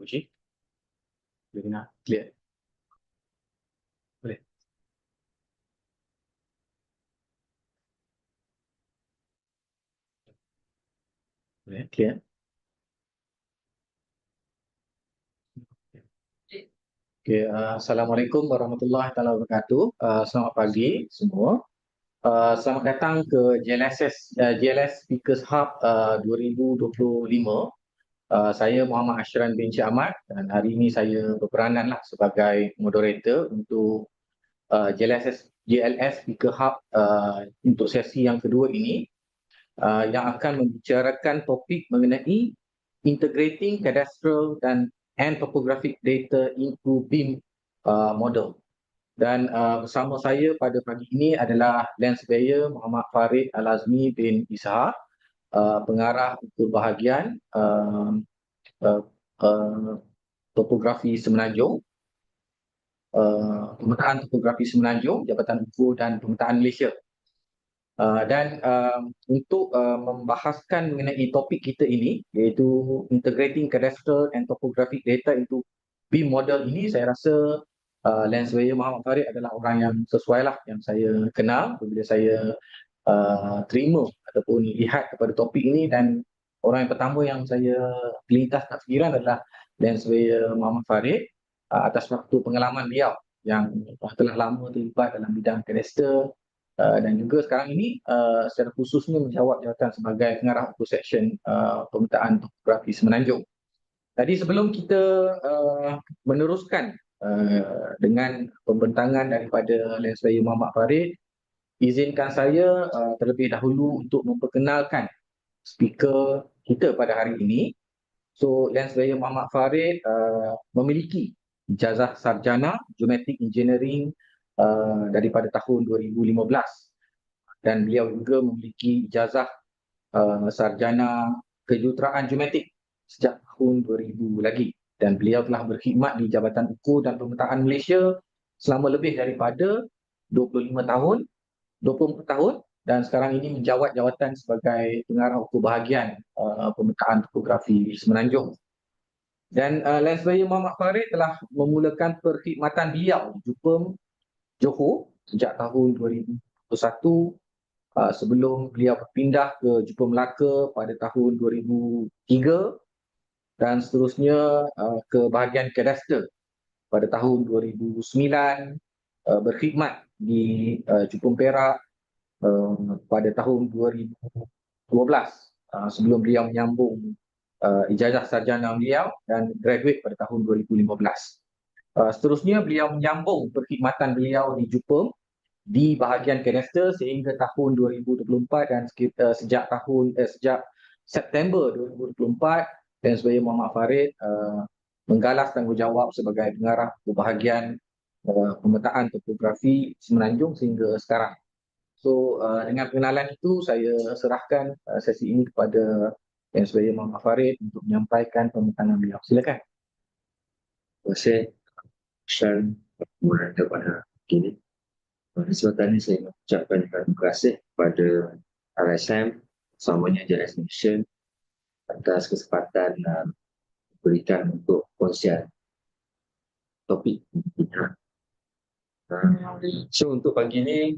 Puji, boleh dengar clear? Boleh. Boleh clear? Okay, Assalamualaikum warahmatullahi taala wabarakatuh. Selamat pagi semua. Selamat datang ke GLS Speakers Hub 2025. Saya Muhammad Ashran bin Syed Ahmad dan hari ini saya berperanan lah sebagai moderator untuk GLS Speaker Hub untuk sesi yang kedua ini, yang akan membicarakan topik mengenai integrating cadastral and topographic data into BIM model. Dan bersama saya pada pagi ini adalah Land Surveyor Muhammad Farid Al-Azmi bin Ishaq, pengarah ukur bahagian uh, uh, topografi Semenanjung, pemetaan topografi Semenanjung, Jabatan Ukur dan Pemetaan Malaysia. Untuk membahaskan mengenai topik kita ini, iaitu integrating cadastral and topographic data into BIM model ini, saya rasa Land Surveyor Muhammad Farid adalah orang yang sesuai lah, yang saya kenal bila saya terima ataupun lihat kepada topik ini, dan orang yang pertama yang saya terlintas kat fikiran adalah Land Surveyor Muhammad Farid atas waktu pengalaman beliau yang telah lama terlibat dalam bidang kadastral. Dan juga sekarang ini secara khususnya menjawab jawatan sebagai pengarah untuk seksyen pemetaan topografi Semenanjung. Tadi sebelum kita meneruskan dengan pembentangan daripada Land Surveyor Muhammad Farid, izinkan saya terlebih dahulu untuk memperkenalkan speaker kita pada hari ini. So, Land Surveyor Muhammad Farid memiliki ijazah sarjana Geomatic Engineering daripada tahun 2015, dan beliau juga memiliki ijazah sarjana kejuruteraan geomatik sejak tahun 2000 lagi, dan beliau telah berkhidmat di Jabatan Ukur dan Pemetaan Malaysia selama lebih daripada 25 tahun, 24 tahun, dan sekarang ini menjawat jawatan sebagai pengarah ukur bahagian pemetaan topografi Semenanjung. Dan Land Surveyor Muhammad Farid telah memulakan perkhidmatan beliau di Jupem, Johor sejak tahun 2021, sebelum beliau berpindah ke Jupem Melaka pada tahun 2003, dan seterusnya ke bahagian kadastral pada tahun 2009, berkhidmat di Jupem Perak pada tahun 2012, sebelum beliau menyambung ijazah sarjana beliau dan graduate pada tahun 2015. Seterusnya beliau menyambung perkhidmatan beliau di Jupem di bahagian kadastral sehingga tahun 2024, dan sejak September 2024, dan Surveyor Muhammad Farid menggalas tanggungjawab sebagai pengarah bahagian pemetaan topografi Semenanjung sehingga sekarang. So dengan pengenalan itu, saya serahkan sesi ini kepada Yang Surveyor Muhammad Farid untuk menyampaikan pembentangan beliau. Silakan. Terima kasih Syan kepada ini. Pada kesempatan ini saya mengucapkan terima kasih kepada RSM, samanya JLS Mission, atas kesempatan diberikan untuk kongsian topik ini. So untuk pagi ini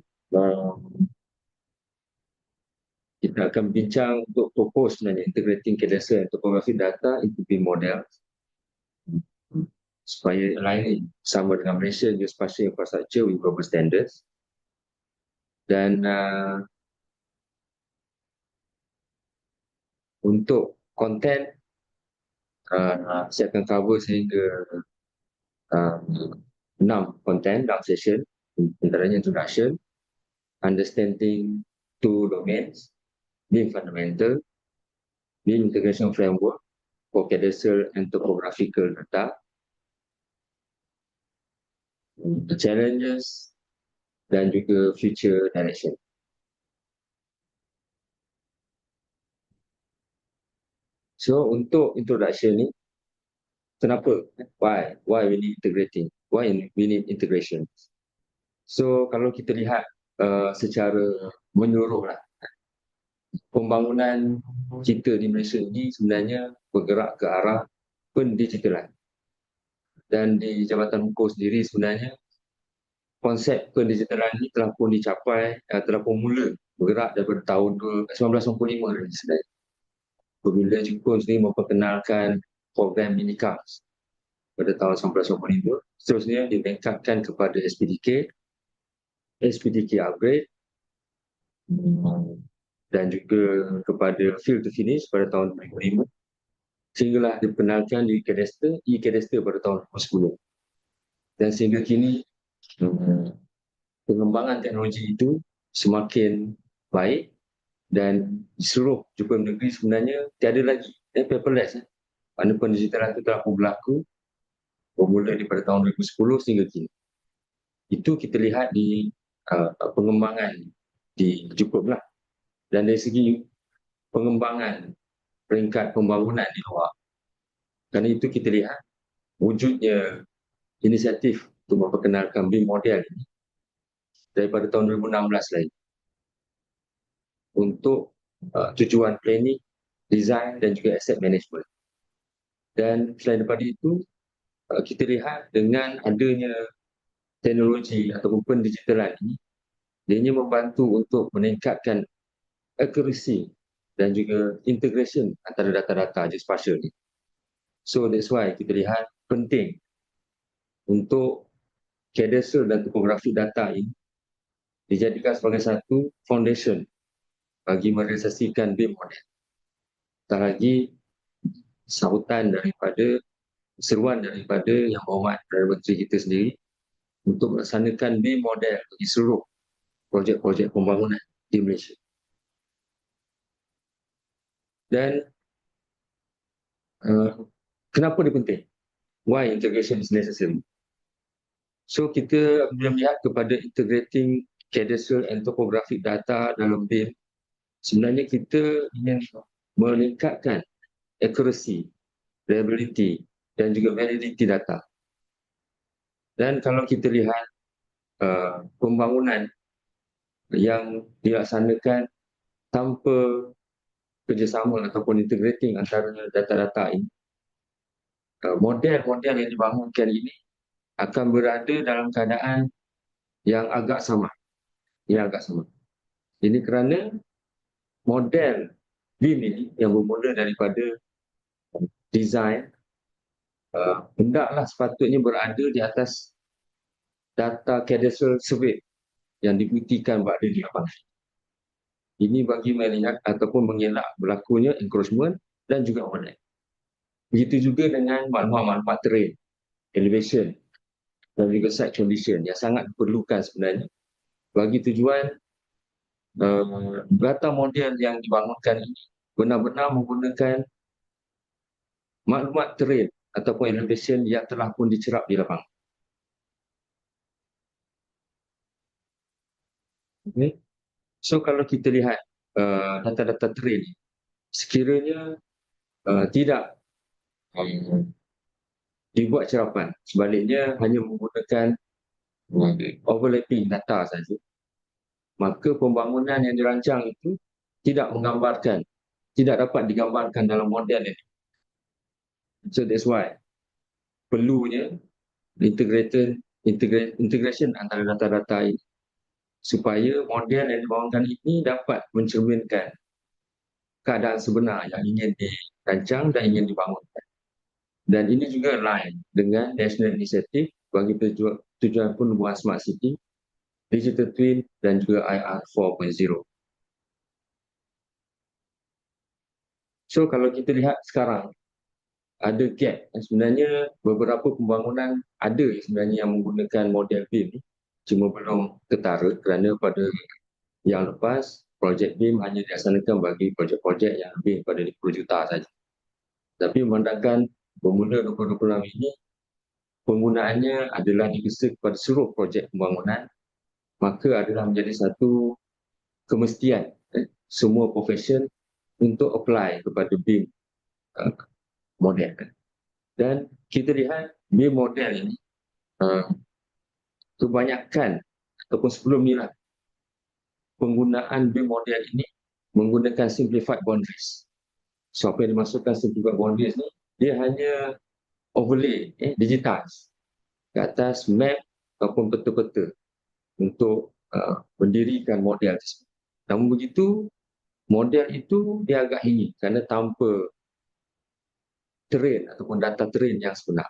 kita akan bincang untuk propose sebenarnya integrating cadastral and topographic data into BIM model supaya align sama dengan Malaysia Geospatial Infrastructure with global standards. Dan untuk konten saya akan cover sehingga 6 konten dalam session, antaranya introduction, understanding two domains, BIM fundamental, BIM integration framework for cadastral and topographical data, the challenges, dan juga future direction. So untuk introduction ni, kenapa? Why we need integrating? Why we need integration? So kalau kita lihat secara menyeluruh lah, pembangunan kita di Malaysia ini sebenarnya bergerak ke arah pendigitalan. Dan di Jabatan Hukum sendiri sebenarnya konsep pendigitalan ini telah pun dicapai, telah pun mula bergerak daripada tahun 1995 sebenarnya. Apabila Jepun sendiri memperkenalkan program Minicams pada tahun 1995, seterusnya ditingkatkan kepada SPDK, SPDK upgrade dan juga kepada field to finish pada tahun 2005, sehinggalah diperkenalkan di Cadastre, e-Cadastre pada tahun 2010. Dan sehingga kini pengembangan teknologi itu semakin baik dan di seluruh jumpa negeri sebenarnya tiada lagi paperless. Mana pendigitalan itu telah pun berlaku bermula daripada tahun 2010 sehingga kini. Itu kita lihat di pengembangan di Jepun lah. Dan dari segi pengembangan peringkat pembangunan di luar, kerana itu kita lihat wujudnya inisiatif untuk memperkenalkan BIM model ini daripada tahun 2016 lagi untuk tujuan planning, design dan juga asset management. Dan selain daripada itu, kita lihat dengan adanya teknologi ataupun pendigitalan ini, dia membantu untuk meningkatkan accuracy dan juga integration antara data-data geospatial ini. So that's why kita lihat penting untuk cadastral dan topografi data ini dijadikan sebagai satu foundation bagi merealisasikan BIM model. Tak lagi sahutan daripada seruan daripada Yang Berhormat Perdana Menteri kita sendiri untuk melaksanakan BIM model bagi seluruh projek-projek pembangunan di Malaysia. Dan kenapa dia penting? Why integration is necessary? So kita bila melihat kepada integrating cadastral and topographic data dalam BIM, sebenarnya kita ingin meningkatkan accuracy, reliability dan juga validity data. Dan kalau kita lihat pembangunan yang dilaksanakan tanpa kerjasama ataupun integrating antara data-data ini, model-model yang dibangunkan ini akan berada dalam keadaan yang agak sama. Ini kerana model BIM ini yang bermula daripada design hendaklah sepatutnya berada di atas data cadastral survey yang dibuktikan berada di lapangan. Ini bagi melihat ataupun mengelak berlakunya encroachment dan juga overlap. Begitu juga dengan maklumat-maklumat terrain, elevation dan juga site condition yang sangat diperlukan sebenarnya bagi tujuan data model yang dibangunkan ini benar-benar menggunakan maklumat terrain ataupun elevation yang telah pun dicerap di lapangan. Okay. So kalau kita lihat data-data terrain, sekiranya tidak dibuat cerapan, sebaliknya hanya menggunakan overlapping data saja, maka pembangunan yang dirancang itu tidak dapat digambarkan dalam model ini. So that's why perlunya integration antara data-data ini supaya model yang dibangunkan ini dapat mencerminkan keadaan sebenar yang ingin dirancang dan ingin dibangunkan. Dan ini juga lain dengan National Initiative bagi tujuan penubuhan Smart City, Digital Twin dan juga IR 4.0. So kalau kita lihat sekarang, ada gap. Sebenarnya beberapa pembangunan ada sebenarnya yang menggunakan model BIM, cuma belum ketara kerana pada yang lepas, projek BIM hanya dilaksanakan bagi projek-projek yang lebih daripada 50 juta saja. Tapi memandangkan bermula 2026 ini, penggunaannya adalah digesa kepada seluruh projek pembangunan, maka adalah menjadi satu kemestian semua profession untuk apply kepada BIM model. Dan kita lihat BIM model ini kebanyakan ataupun sebelum ni lah, penggunaan BIM model ini menggunakan simplified boundaries. So apa yang dimaksudkan simplified boundaries ni, dia hanya overlay, digitize ke atas map ataupun peta-peta untuk mendirikan model tersebut. Namun begitu, model itu dia agak hingga kerana tanpa terrain ataupun data terrain yang sebenar.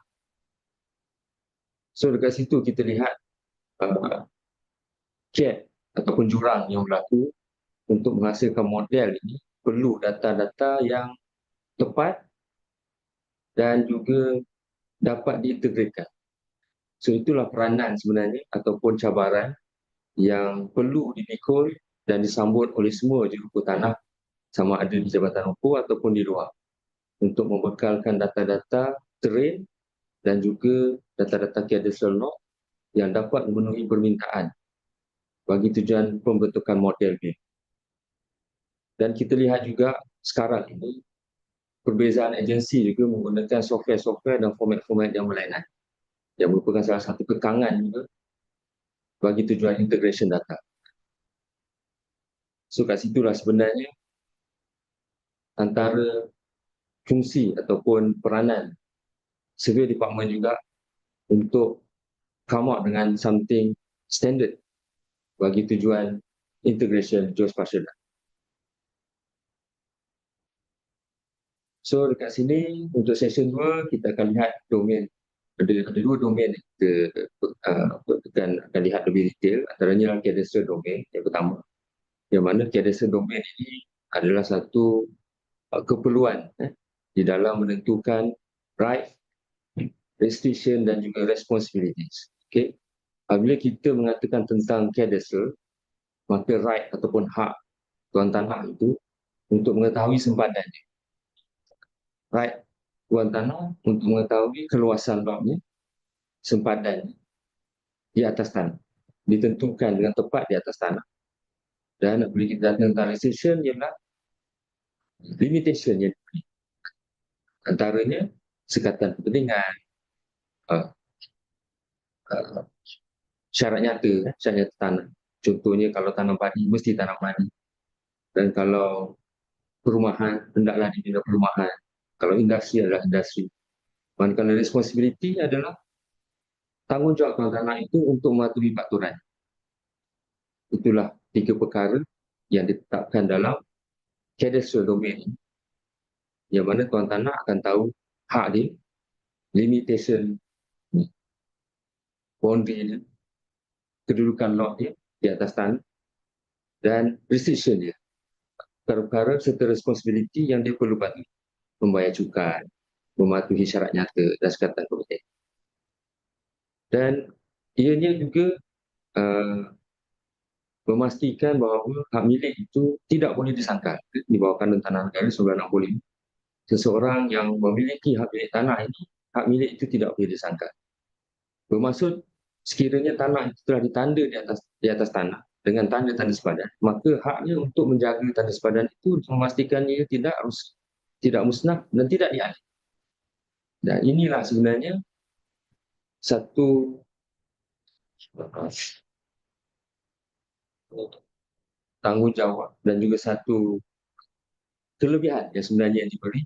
So dekat situ kita lihat gap ataupun jurang yang berlaku untuk menghasilkan model ini perlu data-data yang tepat dan juga dapat diintegrasikan. So itulah peranan sebenarnya ataupun cabaran yang perlu dipikul dan disambut oleh semua juru tanah sama ada di Jabatan Hukum ataupun di luar untuk membekalkan data-data terrain dan juga data-data cadastral log yang dapat memenuhi permintaan bagi tujuan pembentukan model BIM. Dan kita lihat juga sekarang ini perbezaan agensi juga menggunakan software-software dan format-format yang berlainan yang merupakan salah satu kekangan juga bagi tujuan integration data. So kat situlah sebenarnya antara fungsi ataupun peranan survey department juga untuk come up dengan something standard bagi tujuan integration geospatial. So dekat sini untuk session 2 kita akan lihat domain. Ada dua domain yang kita akan lihat lebih detail, antaranya cadastral domain yang pertama. Yang mana cadastral domain ini adalah satu keperluan di dalam menentukan right, restriction dan juga responsibilities. Okay. Apabila kita mengatakan tentang cadastral, maka right ataupun hak tuan tanah itu untuk mengetahui sempadannya. Right tuan tanah untuk mengetahui keluasan lotnya, sempadannya di atas tanah. Ditentukan dengan tepat di atas tanah. Dan apabila kita datang tentang restriction, ialah limitation yang diberi. Antaranya sekatan kepentingan, syarat nyata tanah. Contohnya kalau tanam padi, mesti tanam padi. Dan kalau perumahan, hendaklah dibina perumahan. Kalau industri adalah industri. Manakala responsibility adalah tanggungjawab tuan tanah itu untuk mematuhi peraturan. Itulah 3 perkara yang ditetapkan dalam cadastral domain, yang mana tuan tanah akan tahu hak dia, limitation, boundary dia, kedudukan lot dia di atas tanah, dan restriction dia. Perkara serta responsibility yang dia perlu patuhi. Membayar cukai, mematuhi syarat nyata dan sekatan kepentingan. Dan ianya juga memastikan bahawa hak milik itu tidak boleh disangkal di bawah Kanun Tanah Negara 1965. Seseorang yang memiliki hak milik tanah ini, hak milik itu tidak boleh disangkal. Bermaksud sekiranya tanah itu telah ditanda di atas tanah dengan tanda-tanda sepadan, maka haknya untuk menjaga tanda sepadan itu memastikan ia tidak musnah dan tidak dialih. Dan inilah sebenarnya satu tanggungjawab dan juga satu kelebihan yang sebenarnya diberi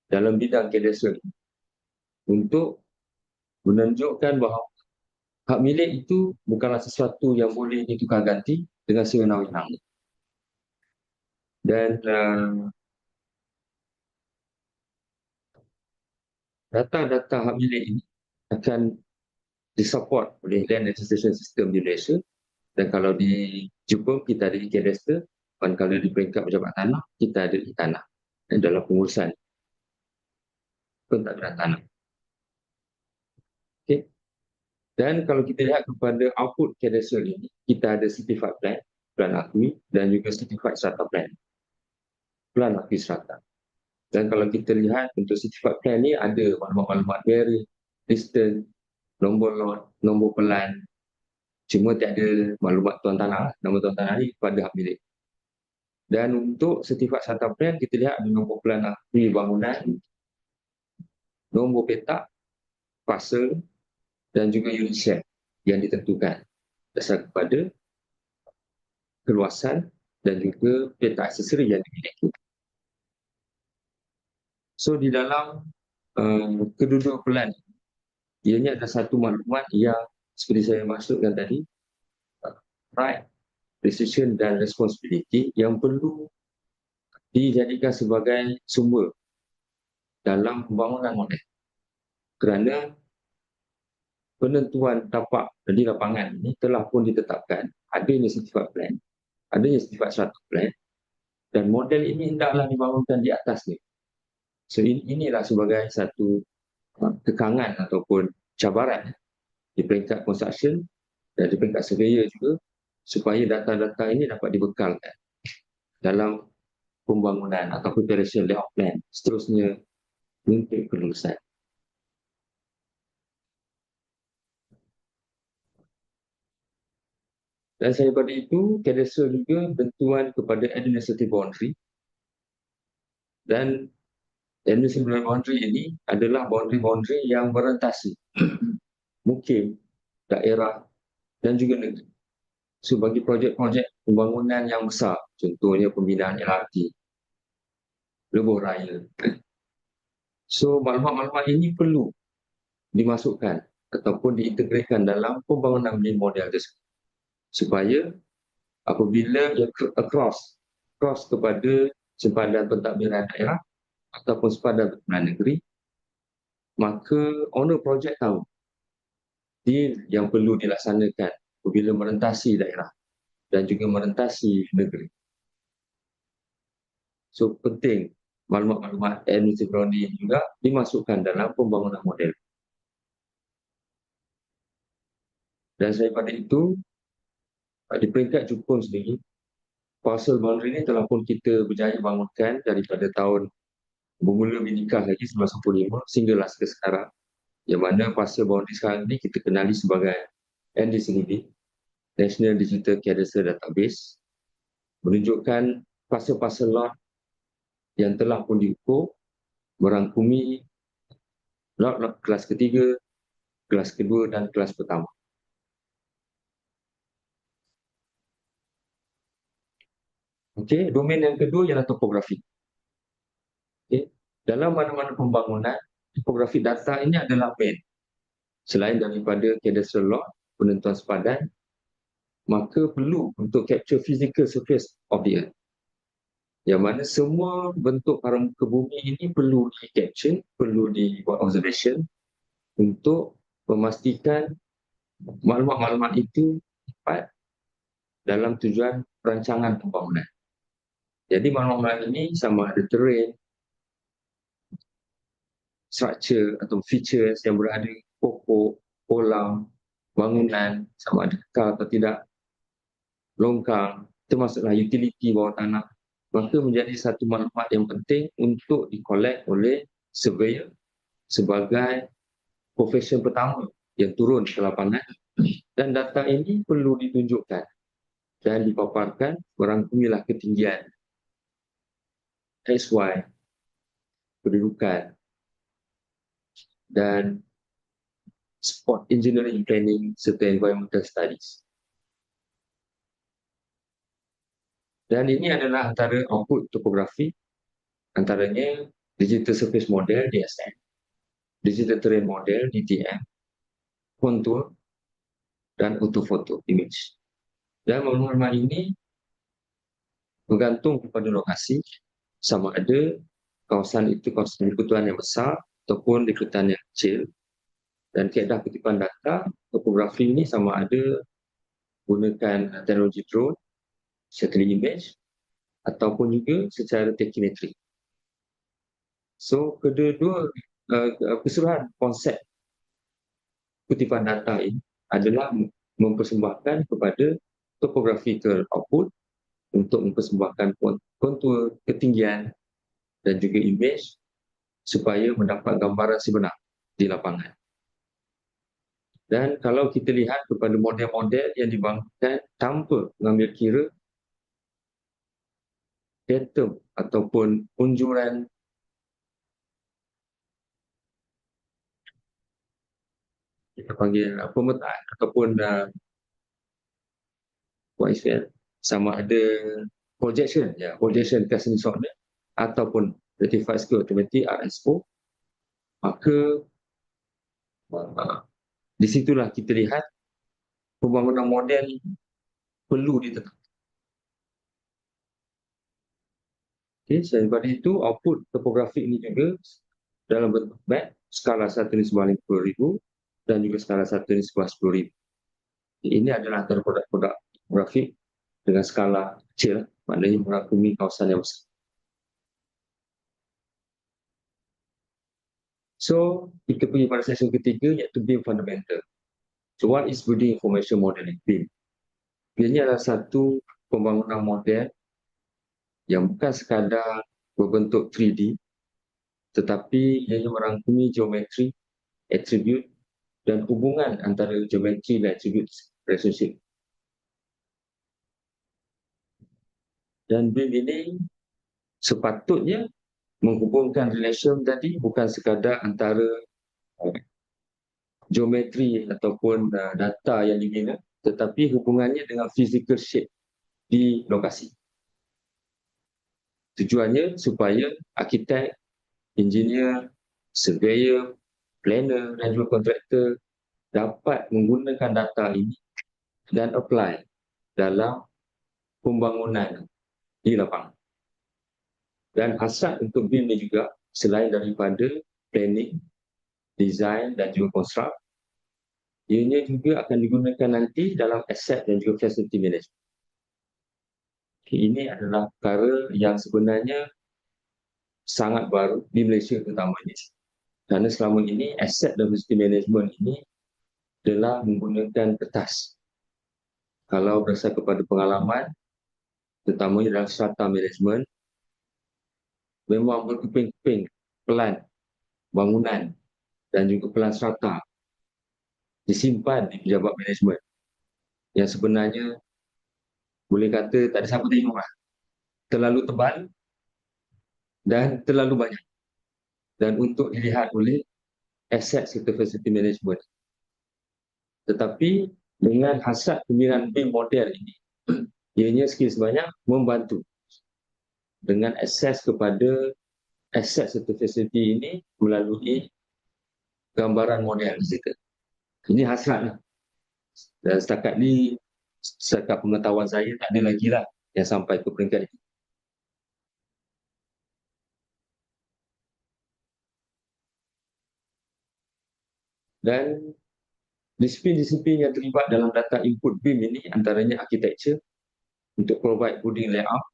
dalam bidang cadastral untuk menunjukkan bahawa hak milik itu bukanlah sesuatu yang boleh ditukar ganti dengan sewenang-wenang. Dan data-data hak milik ini akan disupport oleh Land Registration System di Malaysia. Dan kalau di Jepun kita ada di cadastre, dan kalau di peringkat pejabat tanah kita ada di tanah dalam pengurusan pentadbiran tanah. Okay. Dan kalau kita lihat kepada output cadastral ini, kita ada certified plan, plan akui, dan juga certified strata plan, plan akui strata. Dan kalau kita lihat untuk certified plan ni ada maklumat-maklumat bearing, distance, nombor lot, nombor pelan. Cuma tiada maklumat tuan tanah, nama tuan tanah ni pada hak milik. Dan untuk certified strata plan, kita lihat ada nombor pelan akui bangunan, nombor petak, fasa dan juga unit share yang ditentukan berdasarkan kepada keluasan dan juga peta aksesori yang dimiliki. So di dalam kedua-dua pelan. Ianya ada satu maklumat yang seperti saya maksudkan tadi, right, precision dan responsibility yang perlu dijadikan sebagai sumber dalam pembangunan model. Kerana penentuan tapak di lapangan ini telah pun ditetapkan, adanya sifat plan, adanya sifat satu plan, dan model ini hendaklah dibangunkan di atasnya. So inilah sebagai satu kekangan ataupun cabaran di peringkat construction dan di peringkat surveyor juga, supaya data-data ini dapat dibekalkan dalam pembangunan atau preparation layout plan seterusnya untuk kelulusan. Dan selain daripada itu, cadastre juga bantuan kepada administrative boundary, dan administrative boundary ini adalah boundary-boundary yang merentasi mukim, daerah dan juga negeri. So bagi projek-projek pembangunan yang besar, contohnya pembinaan LRT, lebuh raya. So maklumat-maklumat ini perlu dimasukkan ataupun diintegrasikan dalam pembangunan model tersebut, supaya apabila ia across kepada sempadan pentadbiran daerah ataupun sempadan pentadbiran negeri, maka owner projek tahu deal yang perlu dilaksanakan apabila merentasi daerah dan juga merentasi negeri. So penting maklumat-maklumat administrative boundary juga dimasukkan dalam pembangunan model. Dan selain daripada itu, di peringkat Jepun sendiri, parcel boundary ini telah pun kita berjaya bangunkan daripada tahun bermula binikah lagi 1995 sehinggalah ke sekarang, yang mana parcel boundary sekarang ini kita kenali sebagai NDCDB, National Digital Cadastre Database, menunjukkan parcel-parcel lot yang telah pun diukur, merangkumi lot kelas ketiga, kelas kedua dan kelas pertama. Okey, domain yang kedua ialah topografi. Okey, dalam mana-mana pembangunan, topografi data ini adalah main. Selain daripada cadastral lot, penentuan sepadan, maka perlu untuk capture physical surface of the earth. Yang mana semua bentuk muka bumi ini perlu di-capture, perlu dibuat observation untuk memastikan maklumat-maklumat itu tepat dalam tujuan perancangan pembangunan. Jadi maklumat ini sama ada terrain, structure atau features yang berada pokok, kolam, bangunan, sama ada kekal atau tidak, longkang, termasuklah utility bawah tanah, maka menjadi satu maklumat yang penting untuk di-collect oleh surveyor sebagai profession pertama yang turun ke lapangan, dan data ini perlu ditunjukkan dan dipaparkan, merangkumilah ketinggian, XY, kedudukan, dan spot engineering planning serta environmental studies. Dan ini adalah antara output topografi, antaranya digital surface model DSM, digital terrain model DTM, kontur, dan orthofoto image. Dan maklumat ini bergantung kepada lokasi, sama ada kawasan itu kawasan likutan yang besar ataupun likutan yang kecil. Dan kaedah kutipan data topografi ini sama ada gunakan teknologi drone, satellite image, ataupun juga secara tachymetry. So kedua-dua keseluruhan konsep kutipan data ini adalah mempersembahkan kepada topographical output untuk mempersembahkan kontur, ketinggian dan juga image supaya mendapat gambaran sebenar di lapangan. Dan kalau kita lihat kepada model-model yang dibangunkan tanpa mengambil kira datum ataupun unjuran kita panggil pemetaan ataupun sama ada projection, projection test disorder ataupun rectified scale automatic RSO, maka uh, di situlah kita lihat pembangunan model perlu ditetapkan. Okay, selain daripada itu, output topografik ini juga dalam bentuk map, skala 1:50,000 dan juga skala 1:10,000. Ini adalah antara produk-produk topografik dengan skala kecil, maknanya merangkumi kawasan yang besar. So, kita pergi pada sesi ketiga iaitu BIM Fundamental. So, what is Building Information Modeling, BIM? Ini adalah satu pembangunan model yang bukan sekadar berbentuk 3D, tetapi ia merangkumi geometri, attribute dan hubungan antara geometri dan attribute relationship. Dan BIM ini sepatutnya menghubungkan relation tadi bukan sekadar antara geometri ataupun data yang dibina, tetapi hubungannya dengan physical shape di lokasi. Tujuannya supaya arkitek, engineer, surveyor, planner dan juga kontraktor dapat menggunakan data ini dan apply dalam pembangunan di lapangan. Dan hasrat untuk BIM ini juga selain daripada planning, design dan juga construct, ianya juga akan digunakan nanti dalam asset dan juga facility management. Ini adalah perkara yang sebenarnya sangat baru di Malaysia terutamanya. Kerana selama ini asset dan facility management ini adalah menggunakan kertas. Kalau berdasar kepada pengalaman, terutamanya dalam strata management, memang berkeping-keping pelan bangunan dan juga pelan strata disimpan di pejabat management yang sebenarnya boleh kata tak ada siapa tengok lah. Terlalu tebal dan terlalu banyak. Dan untuk dilihat oleh asset serta facility management. Tetapi dengan hasrat pembinaan BIM model ini, ianya sikit sebanyak membantu dengan akses kepada asset serta facility ini melalui gambaran model kita. Ini hasratlah. Dan setakat ni, setakat pengetahuan saya tak ada lagi lah yang sampai ke peringkat itu. Dan disiplin-disiplin yang terlibat dalam data input BIM ini antaranya architecture untuk provide building layout,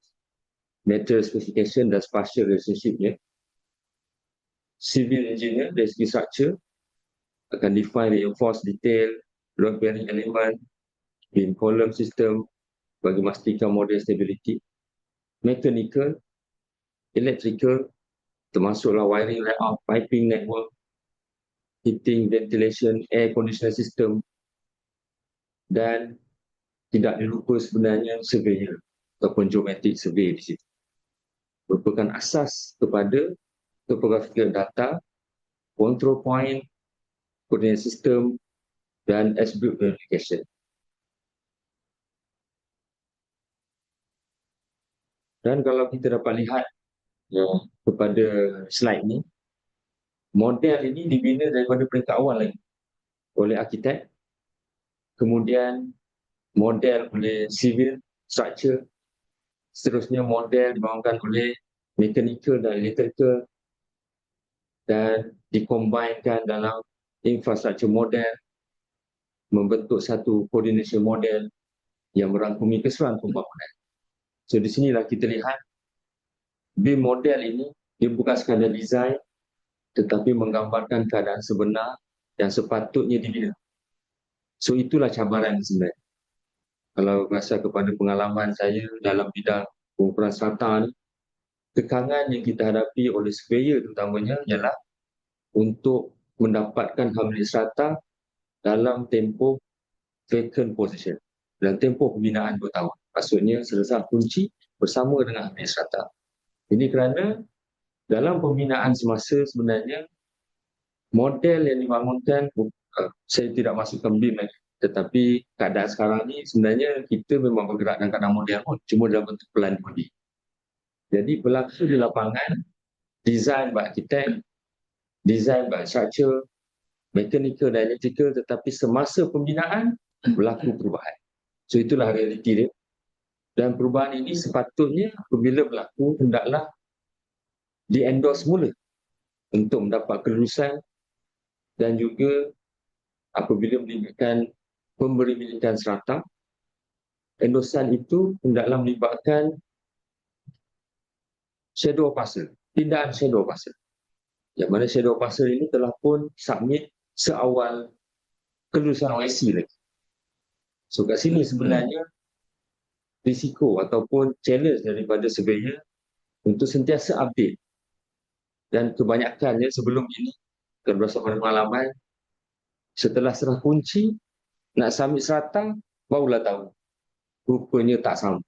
material specification dan spatial relationship-nya. Civil engineer dari segi structure akan define reinforce detail, load bearing element, beam column system bagi memastikan model stability. Mechanical, electrical termasuklah wiring layout, piping network, heating, ventilation, air conditioner system dan tidak dilupa sebenarnya surveyor ataupun geometric survey di situ. Merupakan asas kepada topographical data, control point, coordinate system dan attribute verification. Dan kalau kita dapat lihat kepada slide ni, model ini dibina daripada peringkat awal lagi oleh arkitek, kemudian model oleh civil structure, seterusnya model dibangunkan oleh mechanical dan electrical dan dikombinkan dalam infrastructure model membentuk satu coordination model yang merangkumi keseluruhan pembangunan. So di sinilah kita lihat BIM model ini dia bukan sekadar design tetapi menggambarkan keadaan sebenar yang sepatutnya dibina. So itulah cabaran sebenarnya. Kalau berdasar kepada pengalaman saya dalam bidang pengukuran strata ni, tekangan yang kita hadapi oleh surveyor terutamanya ialah untuk mendapatkan harmoni strata dalam tempoh vacant position, dalam tempoh pembinaan 2 tahun. Maksudnya selesai kunci bersama dengan harmoni strata. Ini kerana dalam pembinaan semasa sebenarnya model yang dibangunkan, saya tidak masukkan BIM lagi, tetapi keadaan sekarang ni sebenarnya kita memang bergerak dalam keadaan model pun, cuma dalam bentuk pelan body. Jadi berlaku di lapangan, design by arkitek, design by structure, mechanical dan electrical, tetapi semasa pembinaan berlaku perubahan. So itulah realiti dia. Dan perubahan ini sepatutnya apabila berlaku hendaklah di-endorse mula untuk mendapat kelulusan, dan juga apabila melibatkan pemberi milikan serata, endosan itu hendaklah melibatkan shadow parcel, tindakan shadow parcel. Yang mana shadow parcel ini telah pun submit seawal kelulusan OSC lagi. So kat sini sebenarnya risiko ataupun challenge daripada surveyor untuk sentiasa update. Dan kebanyakannya sebelum ini, berdasarkan pengalaman, setelah serah kunci, nak submit serata, barulah tahu. Rupanya tak sama.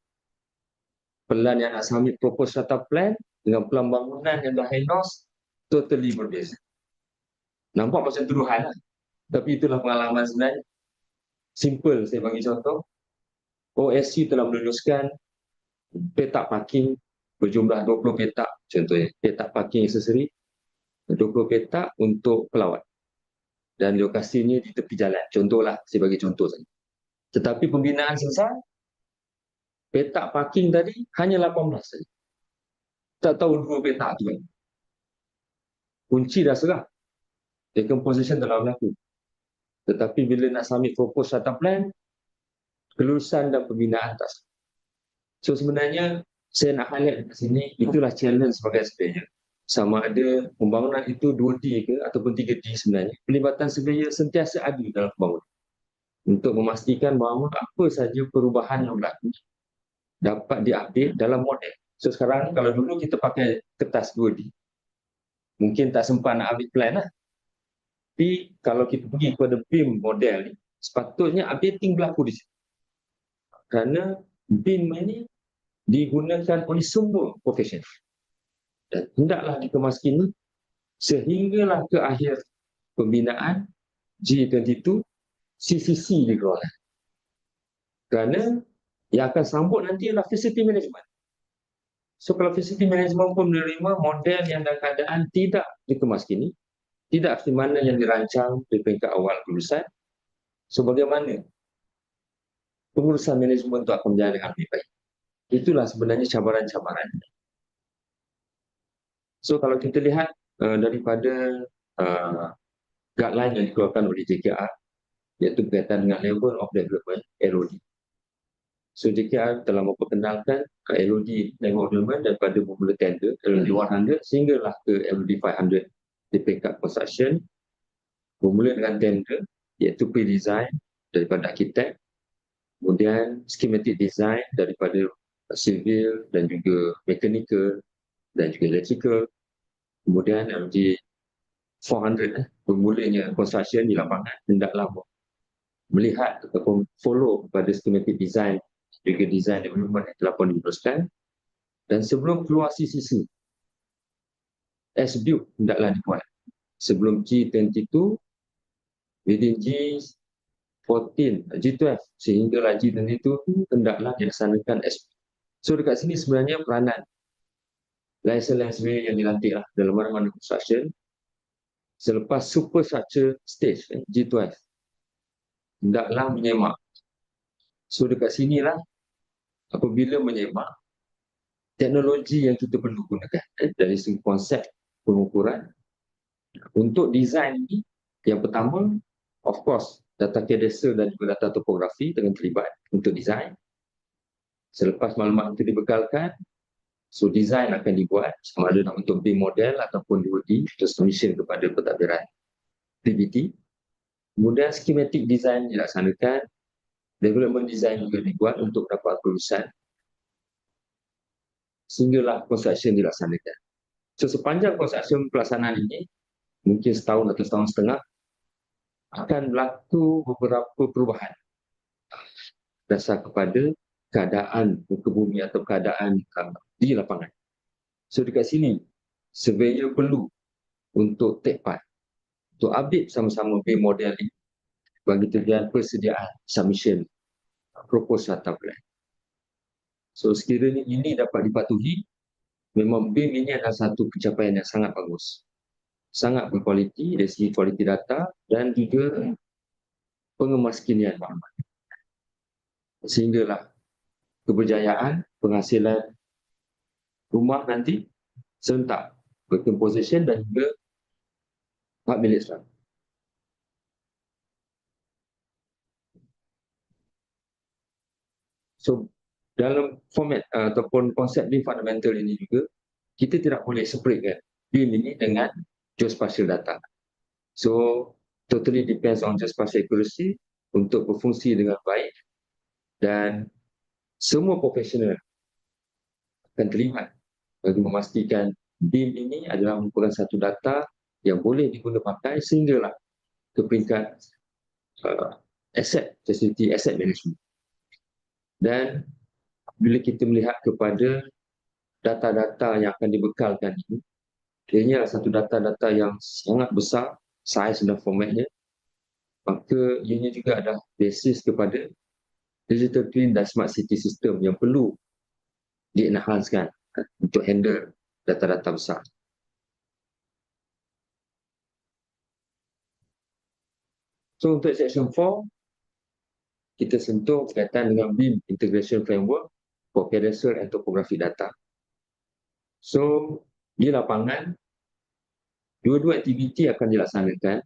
Pelan yang nak submit proposal strata plan dengan pelan bangunan yang dah endorse, totally berbeza. Nampak macam tuduhan lah. Tapi itulah pengalaman sebenarnya. Simple, saya bagi contoh. OSC telah meluluskan petak parking berjumlah 20 petak, contohnya. Petak parking aksesori, 20 petak untuk pelawat. Dan lokasinya di tepi jalan. Contohlah, saya bagi contoh saja. Tetapi pembinaan selesai, petak parking tadi hanya 18 saja. Tak tahu 2 petak tu kan. Kunci dah serah. Decomposition telah berlaku. Tetapi bila nak submit proposal strata plan, kelulusan dan pembinaan tak sama. So sebenarnya saya nak highlight di sini, itulah challenge sebagai surveyor. Sama ada pembangunan itu 2D ke ataupun 3D sebenarnya. Pelibatan surveyor sentiasa ada dalam pembangunan. Untuk memastikan bahawa apa saja perubahan yang berlaku dapat diupdate dalam model. So sekarang kalau dulu kita pakai kertas 2D, mungkin tak sempat nak ambil plan lah. Tapi kalau kita pergi kepada BIM model ni, sepatutnya updating berlaku di sini. Kerana BIM ini digunakan oleh semua profesional. Dan hendaklah dikemas kini sehinggalah ke akhir pembinaan G22 CCC dikeluarkan. Kerana yang akan sambut nanti adalah facility management. So kalau facility management pun menerima model yang dalam keadaan tidak dikemas kini, tidak seperti mana yang dirancang di peringkat awal kelulusan, so bagaimana pengurusan manajemen itu akan berjalan dengan lebih baik. Itulah sebenarnya cabaran-cabaran. So kalau kita lihat daripada guideline yang dikeluarkan oleh JKR, iaitu berkaitan dengan level of development, LOD. So JKR telah memperkenalkan LOD level of development daripada bermula tender, LOD 100 sehinggalah ke LOD 500 di peringkat construction. Bermula dengan tender, iaitu pre-design daripada arkitek, kemudian schematic design daripada civil dan juga mechanical dan juga electrical. Kemudian LOD 400 bermulanya construction di lapangan hendaklah melihat ataupun follow kepada schematic design juga design development yang telah pun diteruskan. Dan sebelum keluar CCC, as-built hendaklah dibuat. Sebelum G22, within G14, G12 sehinggalah G22 hendaklah dilaksanakan as-built. So dekat sini sebenarnya peranan license yang dilantiklah dalam mana-mana construction selepas superstructure stage G12 hendaklah menyemak. So dekat sinilah apabila menyemak, teknologi yang kita perlu gunakan dari segi konsep pengukuran untuk design ini, yang pertama of course data cadastre dan juga data topografi dengan terlibat untuk design. Selepas maklumat itu dibekalkan, so design akan dibuat sama ada untuk BIM model ataupun 2D transmission kepada pentadbiran PBT. Kemudian schematic design dilaksanakan, development design juga dibuat untuk dapat kelulusan sehinggalah construction dilaksanakan. So sepanjang construction pelaksanaan ini, mungkin setahun atau setahun setengah, akan berlaku beberapa perubahan dasar kepada keadaan muka bumi atau keadaan di lapangan. So dekat sini, surveyor perlu untuk take part, untuk update sama-sama BIM model ini bagi tujuan persediaan submission proposal atau plan. So sekiranya ini dapat dipatuhi, memang BIM ini adalah satu pencapaian yang sangat bagus. sangat berkualiti dari segi kualiti data dan juga pengemaskinian maklumat. Sehinggalah keberjayaan penghasilan rumah nanti serentak bercomposition dan juga hak milik Islam. So dalam format ataupun konsep BIM fundamental ini juga kita tidak boleh separatekan BIM ini dengan geospatial data. So totally depends on geospatial accuracy untuk berfungsi dengan baik dan semua profesional akan terlibat bagi memastikan BIM ini adalah merupakan satu data yang boleh diguna pakai sehinggalah ke peringkat asset facility asset management. Dan bila kita melihat kepada data-data yang akan dibekalkan ini, ianya adalah satu data-data yang sangat besar, saiz dan formatnya, maka ianya juga adalah basis kepada digital twin dan smart city system yang perlu di-enhancekan untuk handle data-data besar. So untuk section 4, kita sentuh berkaitan dengan BIM Integration Framework for Cadastral and Topographic Data. So di lapangan, dua-dua aktiviti akan dilaksanakan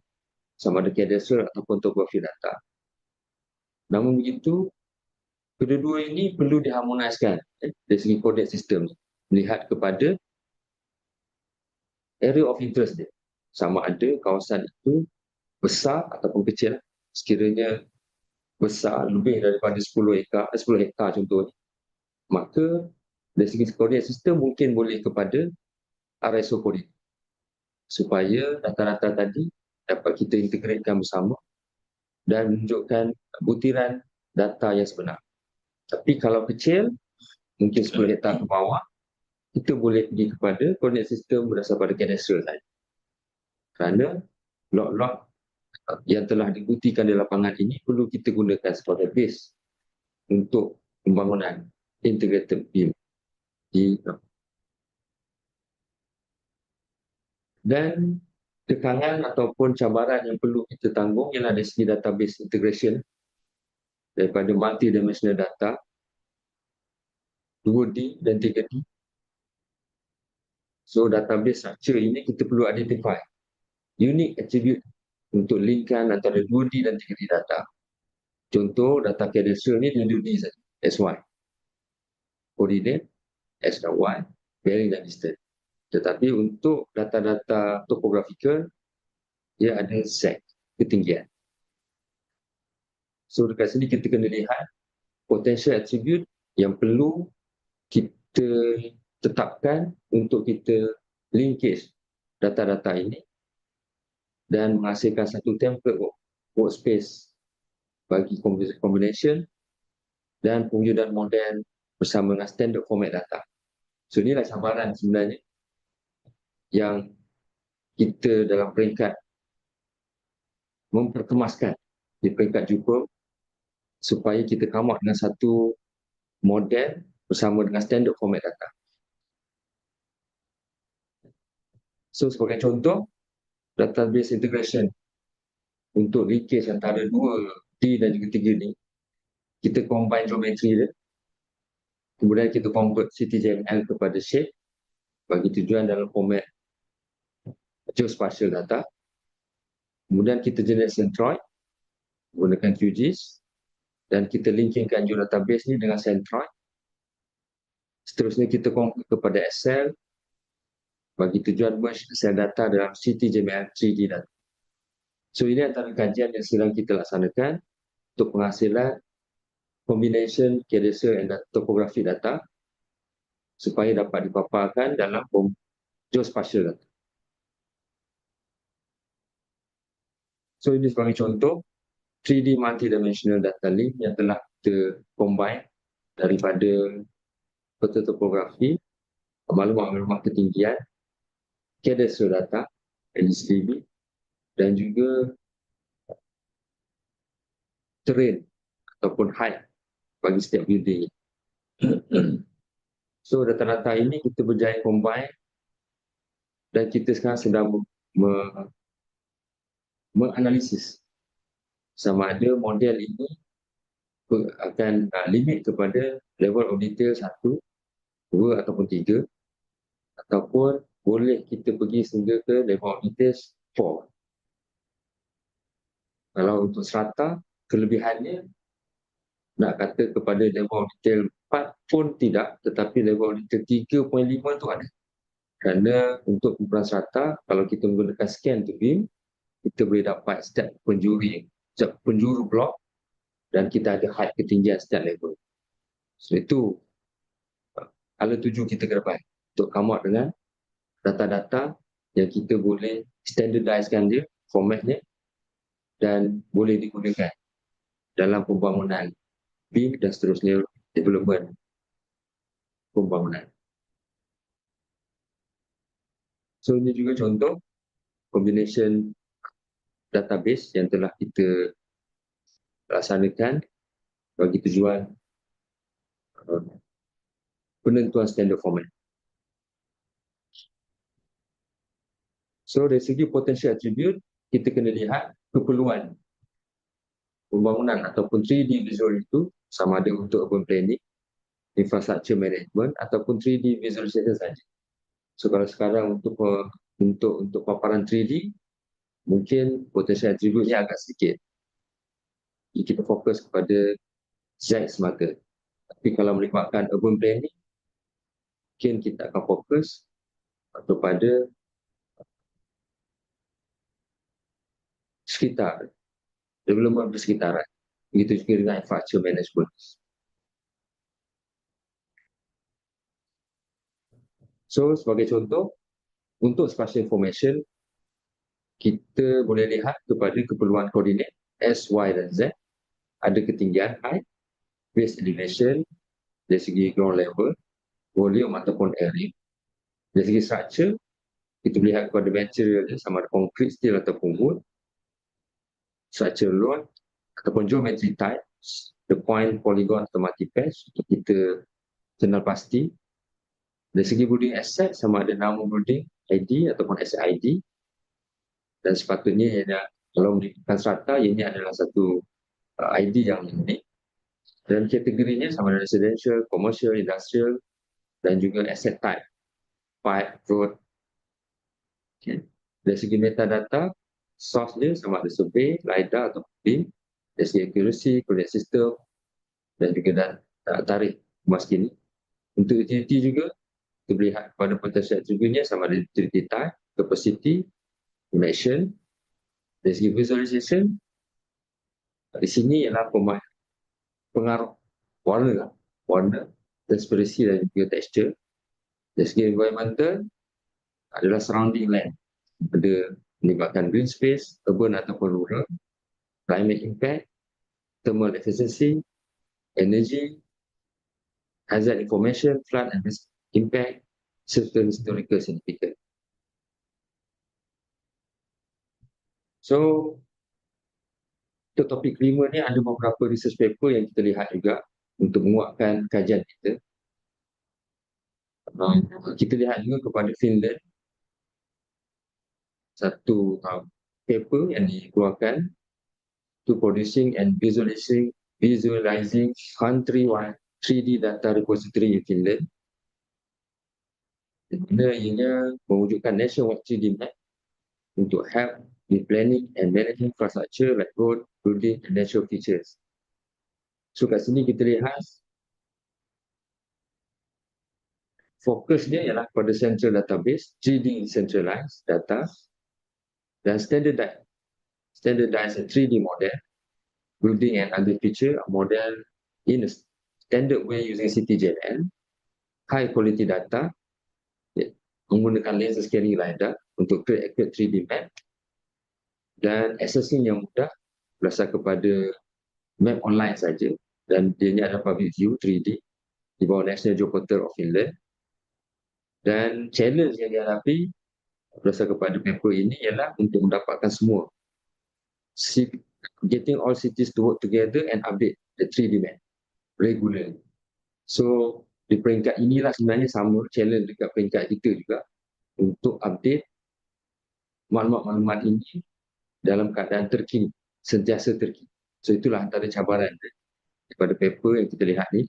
sama ada cadastral ataupun topografi data. Namun begitu, kedua-dua ini perlu diharmoniskan dari segi coordinate system, melihat kepada area of interest dia. Sama ada kawasan itu besar ataupun kecil. Sekiranya besar lebih daripada 10 hektar contohnya, maka dari segi coordinate system mungkin boleh kepada RSO coordinate supaya data-data tadi dapat kita integratekan bersama dan menunjukkan butiran data yang sebenar. Tapi kalau kecil, mungkin 10 hektar ke bawah, kita boleh pergi kepada coordinate system berdasarkan pada cadastral tadi. Kerana log-log yang telah dibuktikan di lapangan ini perlu kita gunakan sebagai base untuk pembangunan integrated BIM. Dan tekangan ataupun cabaran yang perlu kita tanggung ialah dari segi database integration daripada multi-dimensional data 2D dan 3D. So database structure ini kita perlu identify unique attribute untuk linkkan antara 2D dan 3D data. Contoh data cadastral ni dia 2D saja, SY. Coordinate, X dan Y, bearing dan distance. Tetapi untuk data-data topographical, dia ada Z, ketinggian. So dekat sini kita kena lihat potential attribute yang perlu kita tetapkan untuk kita linkage data-data ini dan menghasilkan satu template workspace bagi combination dan pewujudan model bersama dengan standard format data. So inilah cabaran sebenarnya yang kita dalam peringkat memperkemaskan di peringkat jumpa supaya kita come out dengan satu model bersama dengan standard format data. So sebagai contoh, database integration untuk linkage antara 2D dan juga 3D, kita combine geometri dia, kemudian kita convert CTJML kepada shape bagi tujuan dalam format geospatial data, kemudian kita generate centroid menggunakan QGIS dan kita linkingkan geodatabase ni dengan centroid. Seterusnya kita convert kepada Excel bagi tujuan merge Excel data dalam CTJML 3D data. So ini antara kajian yang sedang kita laksanakan untuk penghasilan combination cadastral and topography data supaya dapat dipaparkan dalam geospatial data. So ini sebagai contoh 3D multidimensional data link yang telah kita combine daripada peta topografi, maklumat-maklumat ketinggian, cadastral data, LSTV, dan juga terrain ataupun height bagi setiap building. So data-data ini kita berjaya combine dan kita sekarang sedang menganalisis sama ada model ini akan limit kepada level of detail 1, 2 ataupun 3, ataupun boleh kita pergi sehingga ke level of detail 4. Kalau untuk strata, kelebihannya nak kata kepada level of detail 4 pun tidak, tetapi level of detail 3.5 tu ada. Kerana untuk kumpulan strata, kalau kita menggunakan scan to beam, kita boleh dapat setiap penjuru blok dan kita ada height ketinggian setiap level. So itu ala tuju kita ke depan untuk come out dengan data-data yang kita boleh standardizekan dia, formatnya, dan boleh digunakan dalam pembangunan beam dan seterusnya development pembangunan. So ini juga contoh combination database yang telah kita laksanakan bagi tujuan penentuan standard format. So dari segi potential attribute, kita kena lihat keperluan pembangunan ataupun 3D visual itu sama ada untuk urban planning, infrastructure management ataupun 3D visualization saja. So kalau sekarang untuk paparan 3D, mungkin potential attribute-nya agak sedikit. Jadi kita fokus kepada Z semata. Tapi kalau melibatkan urban planning, mungkin kita akan fokus kepada sekitar, development persekitaran. Begitu juga dengan infrastructure management. So sebagai contoh, untuk spatial information, kita boleh lihat kepada keperluan koordinat S, Y dan Z. Ada ketinggian height, base elevation, dari segi ground level, volume ataupun area. Dari segi structure, kita lihat kepada material sama ada concrete, steel ataupun wood. Structure load ataupun geometry type, the point, polygon atau multi-patch untuk kita kenal pasti. Dari segi building asset, sama ada nama building ID ataupun asset ID. Dan sepatutnya kalau melibatkan strata, ini adalah satu ID yang unik. Dan kategorinya sama ada residential, commercial, industrial dan juga asset type, pipe, road. Okay. Dari segi metadata, source dia sama ada survey, LiDAR atau BIM. Dari segi accuracy, coordinate system dan juga tarikh emas kini. Untuk utility juga, kita lihat pada potential attribute-nya sama ada utility type, capacity, dimension. Dari segi visualization, di sini ialah pengaruh warna, transparansi dan juga texture. Dari segi environmental adalah surrounding land. Ada melibatkan green space, urban ataupun rural, climate impact, thermal efficiency, energy, hazard information, flood and risk impact, serta historical significance. So, untuk topik kelima ni ada beberapa research paper yang kita lihat juga untuk menguatkan kajian kita. Kita lihat juga kepada Finland, satu paper yang dikeluarkan to producing and visualizing country-wide 3D data repository in Finland. Ianya mewujudkan nationwide 3D map untuk help with planning and managing infrastructure like road, building and natural features. So kat sini kita lihat fokus dia ialah pada central database, 3D centralized data dan standardized 3D model, building and other feature model in a standard way using CTJN, high quality data, menggunakan laser scanning LiDAR untuk create accurate 3D map dan accessing yang mudah berasal kepada map online saja dan dia ada public view 3D di bawah National Geoportal of Finland. Dan challenge yang dihadapi berasal kepada paper ini ialah untuk mendapatkan semua getting all cities to work together and update the 3D map regularly. So di peringkat inilah sebenarnya sama challenge dekat peringkat kita juga untuk update maklumat-maklumat ini dalam keadaan terkini, sentiasa terkini. So itulah antara cabaran daripada paper yang kita lihat ni.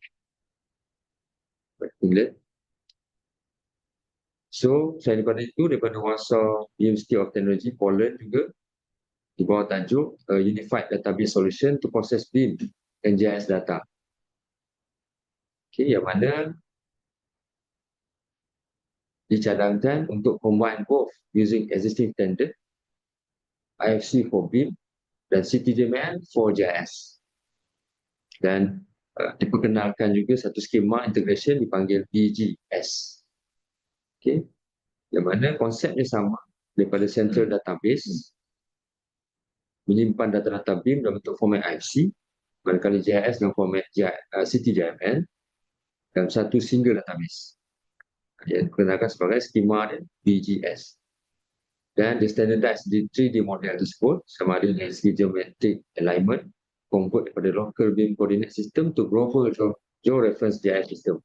So selain daripada itu, daripada Warsaw University of Technology, Poland juga, di bawah tajuk Unified Database Solution to Process BIM and GIS Data. Okay, yang mana dicadangkan untuk combine both using existing standard IFC for BIM dan CTJML for GIS. Dan diperkenalkan juga satu skema integration dipanggil BGS. Okay. Yang mana konsepnya sama daripada central database menyimpan data-data BIM dalam bentuk format IFC, manakala GIS dalam format CTJML dalam satu single database. Yang diperkenalkan sebagai skema BGS. Dan di-standardize di 3D model tersebut sama ada dari segi geometric alignment, convert daripada local BIM coordinate system to global georeference GIS system.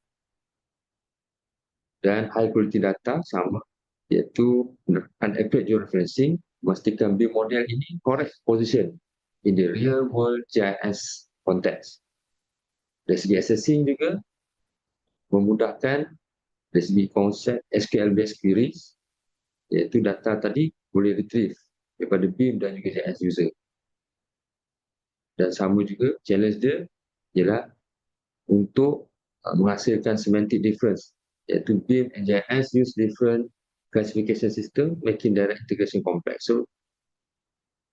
Dan high quality data sama, iaitu menggunakan accurate georeferencing, memastikan BIM model ini correct position in the real world GIS context. Dari segi assessing juga, memudahkan dari segi konsep SQL based queries, iaitu data tadi boleh retrieve daripada BIM dan juga GIS user. Dan sama juga challenge dia ialah untuk menghasilkan semantic difference, iaitu BIM and GIS use different classification system making direct integration complex. So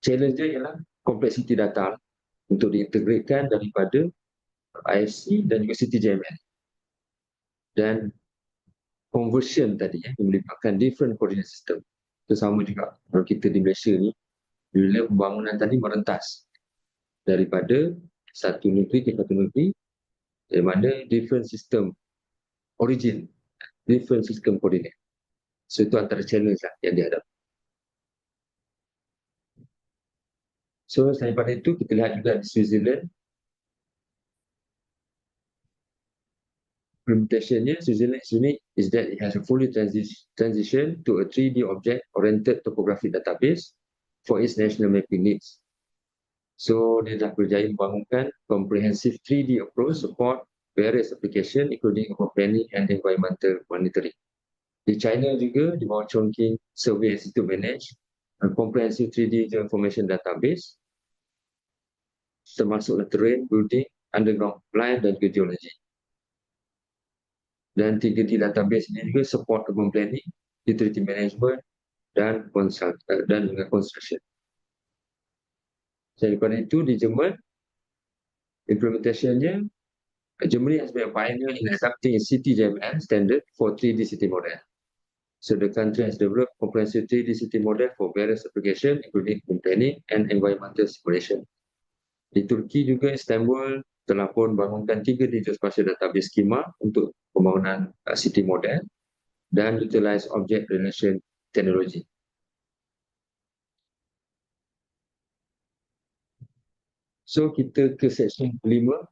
challenge dia ialah complexity data untuk diintegratekan daripada IFC dan juga CTJML. Dan conversion tadi yang melibatkan different coordinate system. Itu sama juga kalau kita di Malaysia ni, bila pembangunan tadi merentas daripada satu negeri ke satu negeri, di mana different system origin, different system coordinate. So itu antara challenge lah yang dihadapi. So selain daripada itu, kita lihat juga di Switzerland, implementationnya Switzerland is unique is that it has a fully transition to a 3D object-oriented topographic database for its national mapping needs. So dia dah berjaya membangunkan comprehensive 3D approach support various application including urban planning and environmental monitoring. Di China juga, di bawah Chongqing Survey Institute manage a comprehensive 3D geoinformation database termasuklah terrain, building, underground plan dan juga geologi. Dan 3D database ini juga support urban planning, utility management dan juga construction. Selain daripada itu, di Jerman, implementationnya, Germany has been a pioneer in adapting a CTJML standard for 3D city model. So the country has developed comprehensive 3D city model for various applications, including urban planning and environmental simulation. Di Turki juga, Istanbul telah pun bangunkan 3D geospatial database skema untuk pembangunan city model dan utilize object relation technology. So kita ke section kelima,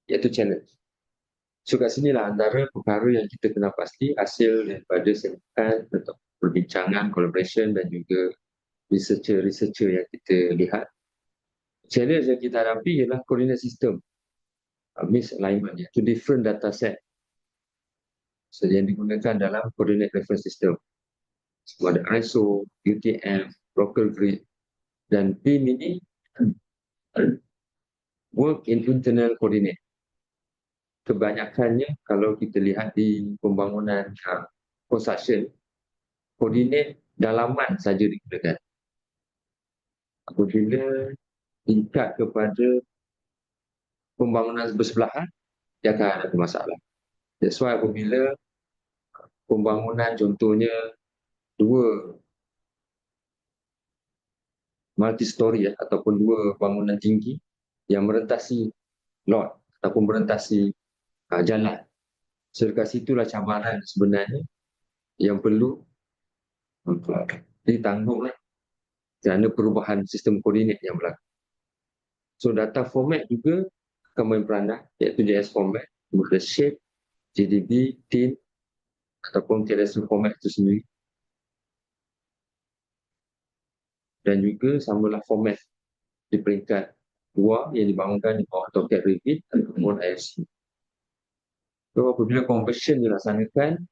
iaitu challenge. So kat sinilah antara perkara yang kita kena pasti hasil daripada seminar atau perbincangan, collaboration dan juga researcher yang kita lihat. Challenge yang kita hadapi ialah coordinate system misalignment, iaitu different data set so, yang digunakan dalam coordinate reference system. So, ada ISO, UTM, local grid dan BIM ini work in internal coordinate. Kebanyakannya kalau kita lihat di pembangunan construction, koordinat dalaman saja digunakan. Apabila tingkat kepada pembangunan bersebelahan, dia akan ada masalah. That's why apabila pembangunan contohnya dua multi-story ataupun dua bangunan tinggi yang merentasi lot ataupun merentasi jalan. So dekat situlah cabaran sebenarnya yang perlu ditanggung kerana perubahan sistem koordinat yang berlaku. So data format juga akan main peranan, iaitu JS format, kemudian shape, GDB, tint ataupun terrestrial format itu sendiri. dan juga samalah format di peringkat 2 yang dibangunkan di bawah AutoCAD Revit ataupun IFC. So, apabila conversion dilaksanakan,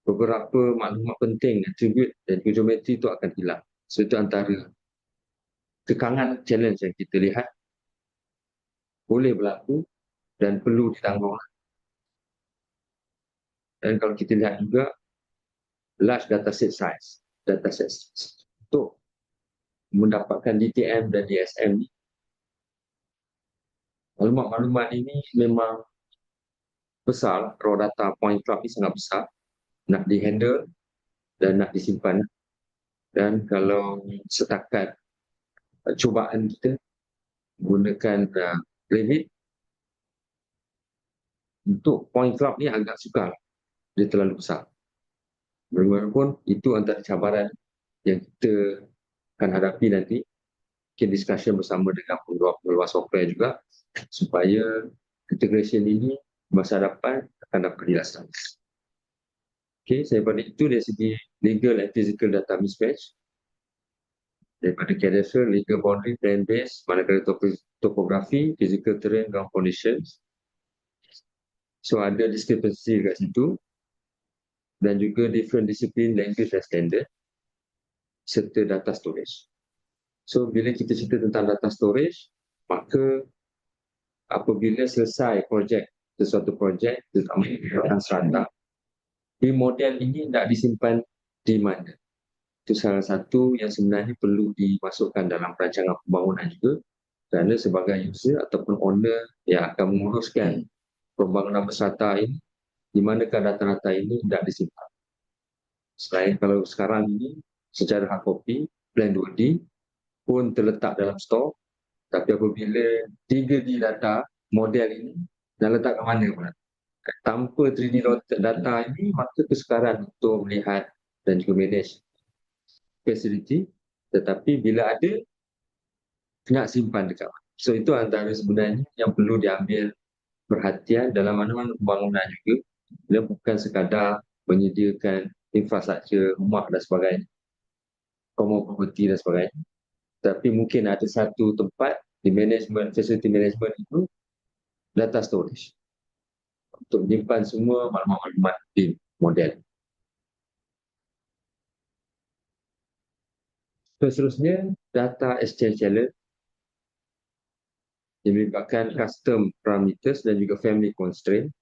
beberapa maklumat penting, attribute dan geometri itu akan hilang. So, itu antara kekangan challenge yang kita lihat boleh berlaku dan perlu ditanggung. Dan kalau kita lihat juga large dataset size, dataset untuk mendapatkan DTM dan DSM ni, maklumat-maklumat ini memang besar. Raw data point cloud ni sangat besar, nak dihandle dan nak disimpan. Dan kalau setakat cubaan kita gunakan Revit, untuk point cloud ni agak sukar, dia terlalu besar. Bagaimanapun itu antara cabaran yang kita akan hadapi nanti. Mungkin discussion bersama dengan pengeluar software juga supaya integration ini masa hadapan akan dapat dilaksanakan. Okey, daripada itu dari segi legal and physical data mismatch, daripada cadastral, legal boundary, plan base, manakala topografi, physical terrain, ground conditions. So ada discrepancy kat situ dan juga different discipline, language dan standard serta data storage. So bila kita cerita tentang data storage, maka apabila selesai sesuatu projek, terutama tentang strata, di model ini tidak disimpan di mana. Itu salah satu yang sebenarnya perlu dimasukkan dalam perancangan pembangunan juga, kerana sebagai user ataupun owner yang akan menguruskan pembangunan berstrata ini, di manakah data-data ini tidak disimpan. Selain kalau sekarang ini secara hard copy, plan 2D pun terletak dalam store, tapi apabila 3D data model ini dah letak ke mana pula? Tanpa 3D data ini, maka kesukaran untuk melihat dan juga manage facility, tetapi bila ada, nak simpan dekat mana. So itu antara sebenarnya yang perlu diambil perhatian dalam mana-mana pembangunan juga. Dia bukan sekadar menyediakan infrastruktur rumah dan sebagainya, common property dan sebagainya, tapi mungkin ada satu tempat di management, facility management itu data storage untuk menyimpan semua maklumat-maklumat di model. Seterusnya, data exchange challenge yang melibatkan custom parameters dan juga family constraint,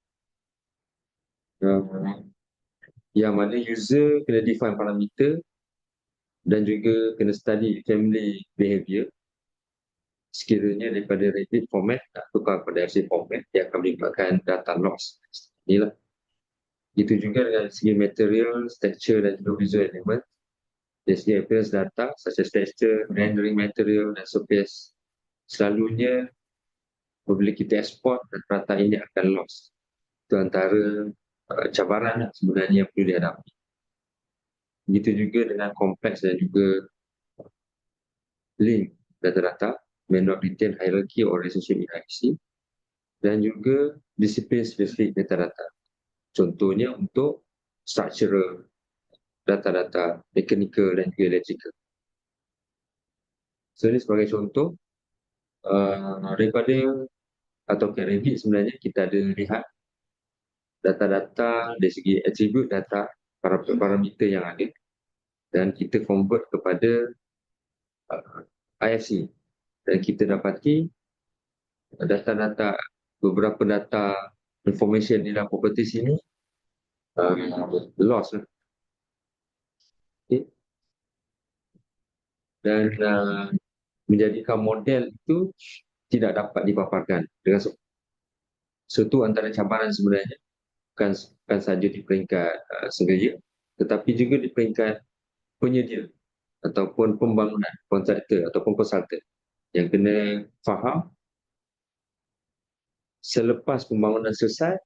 yang mana user kena define parameter dan juga kena study family behavior. Sekiranya daripada Revit format nak tukar kepada FC format, dia akan melibatkan data loss. Inilah. Itu juga dengan segi material, texture dan juga visual element. Dari segi appearance data, such as texture, rendering material dan surface, selalunya apabila kita export, data ini akan loss. Itu antara cabaran sebenarnya yang perlu dihadapi. Begitu juga dengan kompleks dan juga link data-data, may not retain hierarchy or relationship in IC, dan juga disiplin spesifik data-data. Contohnya untuk structural data-data, mechanical dan juga electrical. So ini sebagai contoh, daripada AutoCAD Revit sebenarnya kita ada lihat data-data dari segi attribute data, parameter yang ada, dan kita convert kepada IFC. Dan kita dapati data-data, beberapa data information di dalam properties ini loss. Okay. Dan menjadikan model itu tidak dapat dipaparkan dengan suatu antara cabaran sebenarnya, bukan saja di peringkat surveyor, tetapi juga di peringkat penyedia ataupun pembangunan, kontraktor ataupun konsultan yang kena faham selepas pembangunan selesai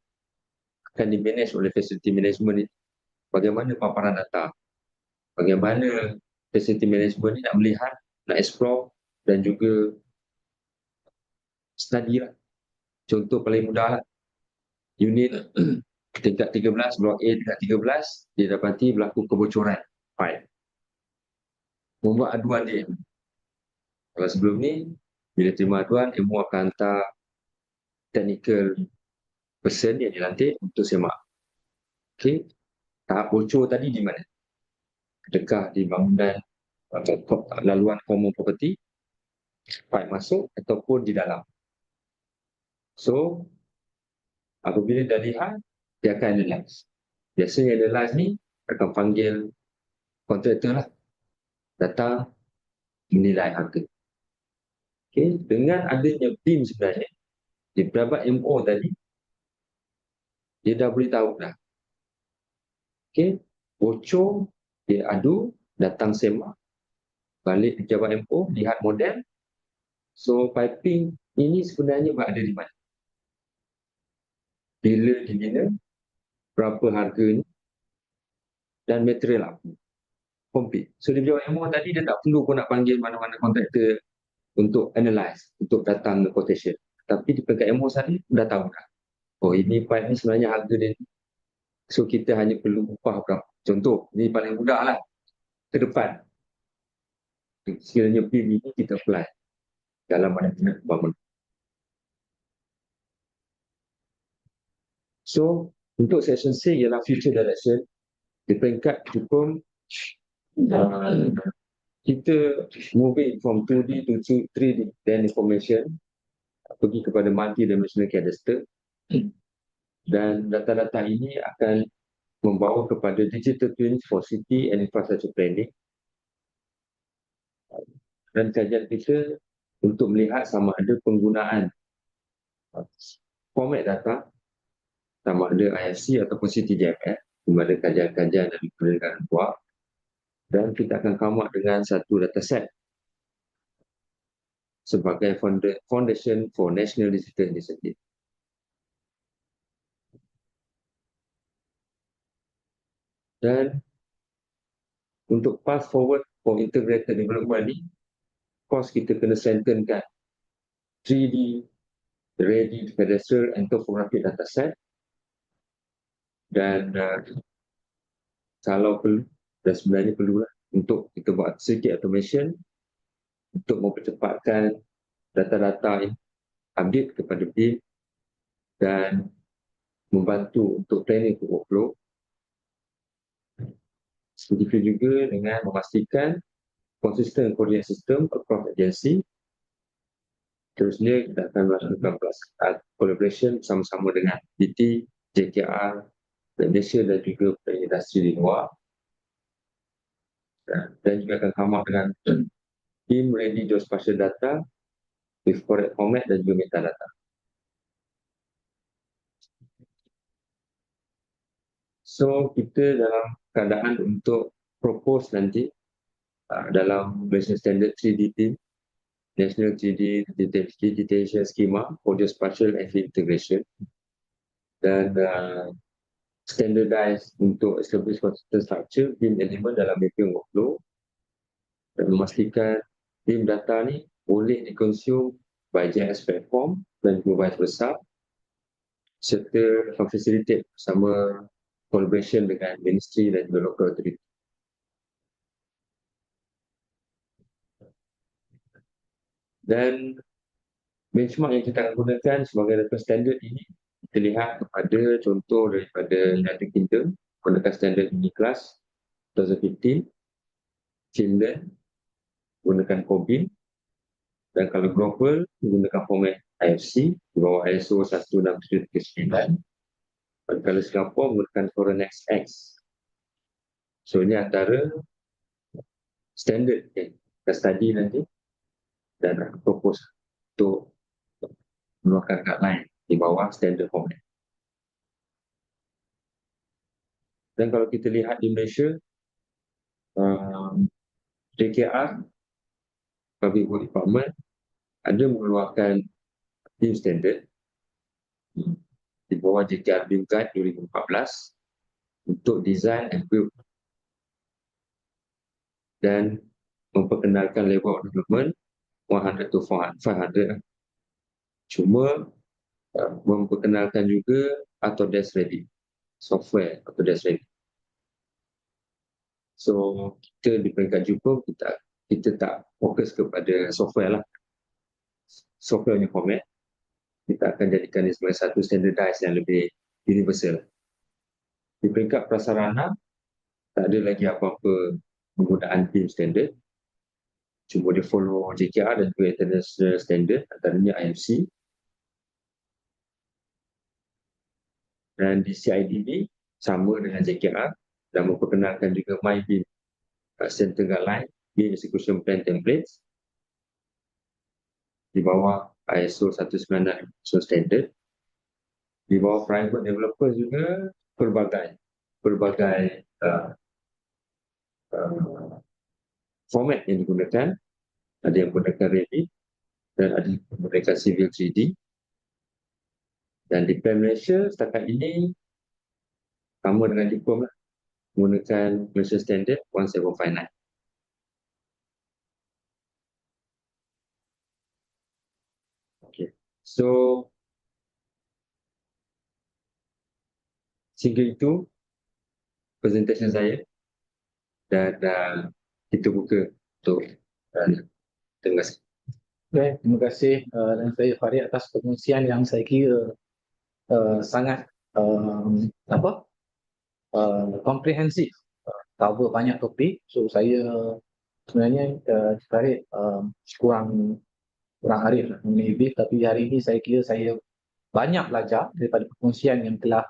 akan dimanage oleh facility management ini. Bagaimana paparan data, bagaimana facility management ini nak melihat, nak explore dan juga study lah. Contoh paling mudah lah, unit tingkat 13, blok A tingkat 13, dia dapati berlaku kebocoran file. membuat aduan dia. Kalau sebelum ni, bila terima aduan, MO akan hantar technical person yang dilantik untuk semak. Okey, tahap bocor tadi di mana? Adakah di bangunan atau laluan common property, pipe masuk ataupun di dalam. So, apabila dah lihat, dia akan analyze. Biasanya analyze ni akan panggil kontraktor lah, datang menilai harga. Okay. Dengan adanya BIM sebenarnya, di pejabat MO tadi, dia dah boleh tahu dah. Okay. Bocor, dia adu, datang semak, balik pejabat MO, lihat model. So, piping ini sebenarnya berada di mana? Bila dibina, berapa harganya, dan material apa. Complete. So, di pejabat MO tadi, dia tak perlu pun nak panggil mana-mana kontraktor untuk analyze, untuk datang ke quotation. Tapi di peringkat MO tadi, dah tahu dah. Oh, ini pipe ni sebenarnya harga dia ni. So, kita hanya perlu upah berapa. Contoh, ni paling mudah lah. Ke depan. Sekiranya BIM ini kita apply dalam management bangunan. So, untuk section C ialah future direction. Di peringkat cukup kita moving from 2D to 3D then information, pergi kepada multi-dimensional cadastre, dan data-data ini akan membawa kepada digital twins for city and infrastructure planning. Dan kajian kita untuk melihat sama ada penggunaan format data, sama ada IFC ataupun CTJMF, kepada kajian-kajian dan penelitian luar. Dan kita akan come up dengan satu dataset sebagai foundation for National Digital Initiative. Dan untuk path forward for integrated development ni, of course kita kena strengthenkan 3D ready cadastral and topographic dataset. Dan kalau perlu, dan sebenarnya perlulah untuk kita buat sedikit automation untuk mempercepatkan data-data ini update kepada BIM dan membantu untuk planning workflow. Begitu juga dengan memastikan konsisten coordinate system across agency. Terusnya kita akan melakukan collaboration bersama-sama dengan BT, JKR, Malaysia dan juga industri di luar. Dan juga akan come up dengan BIM ready geospatial data with correct format dan juga metadata. So, kita dalam keadaan untuk propose nanti dalam Malaysian Standard 3D Team, National 3D Digitization Schema for Geospatial and Integration, dan standardize untuk establish consistent structure BIM element dalam mapping workflow, dan memastikan BIM data ni boleh dikonsume by JS platform dan juga vice versa, serta facilitate bersama collaboration dengan ministry dan juga local authority. Dan benchmark yang kita akan gunakan sebagai reference standard ini, kita lihat kepada contoh daripada United Kingdom, gunakan standard UNICLAS 2015, Finland gunakan COBIN, dan kalau global menggunakan format IFC di bawah ISO 16739, dan kalau Singapura menggunakan Coronex X. So ini antara standard yang kita study nanti dan akan propose untuk mengeluarkan guideline di bawah standard format. Dan kalau kita lihat di Malaysia, JKR, Public Works Department, ada mengeluarkan BIM standard di bawah JKR BIM Guide 2014 untuk design and build dan memperkenalkan level of development 100 to 500. Cuma memperkenalkan juga Autodesk Ready, software Autodesk Ready. So, kita di peringkat jumpa, kita kita tak fokus kepada software lah. Software punya format, kita akan jadikan dia sebagai satu standardized yang lebih universal. Di peringkat prasarana, tak ada lagi apa-apa penggunaan BIM standard. Cuma dia follow JKR dan juga international standard, antaranya IMC. Dan di CIDB, sama dengan JKR, dan memperkenalkan juga MyBIM Center Guideline, BIM Execution Plan Templates, di bawah ISO 196 standard. Di bawah private developer juga pelbagai format yang digunakan. Ada yang menggunakan Revit dan ada yang menggunakan Civil 3D. Dan di Plan Malaysia setakat ini sama dengan DIPOM lah, menggunakan Malaysia Standard 1759. Okay. So sehingga itu presentation saya, dan kita buka untuk terima kasih. Baik, terima kasih dan saya Farid atas pengungsian yang saya kira sangat komprehensif, cover banyak topik. So saya sebenarnya Farid kurang arif lah mengenai BIM, tapi hari ini saya kira saya banyak belajar daripada perkongsian yang telah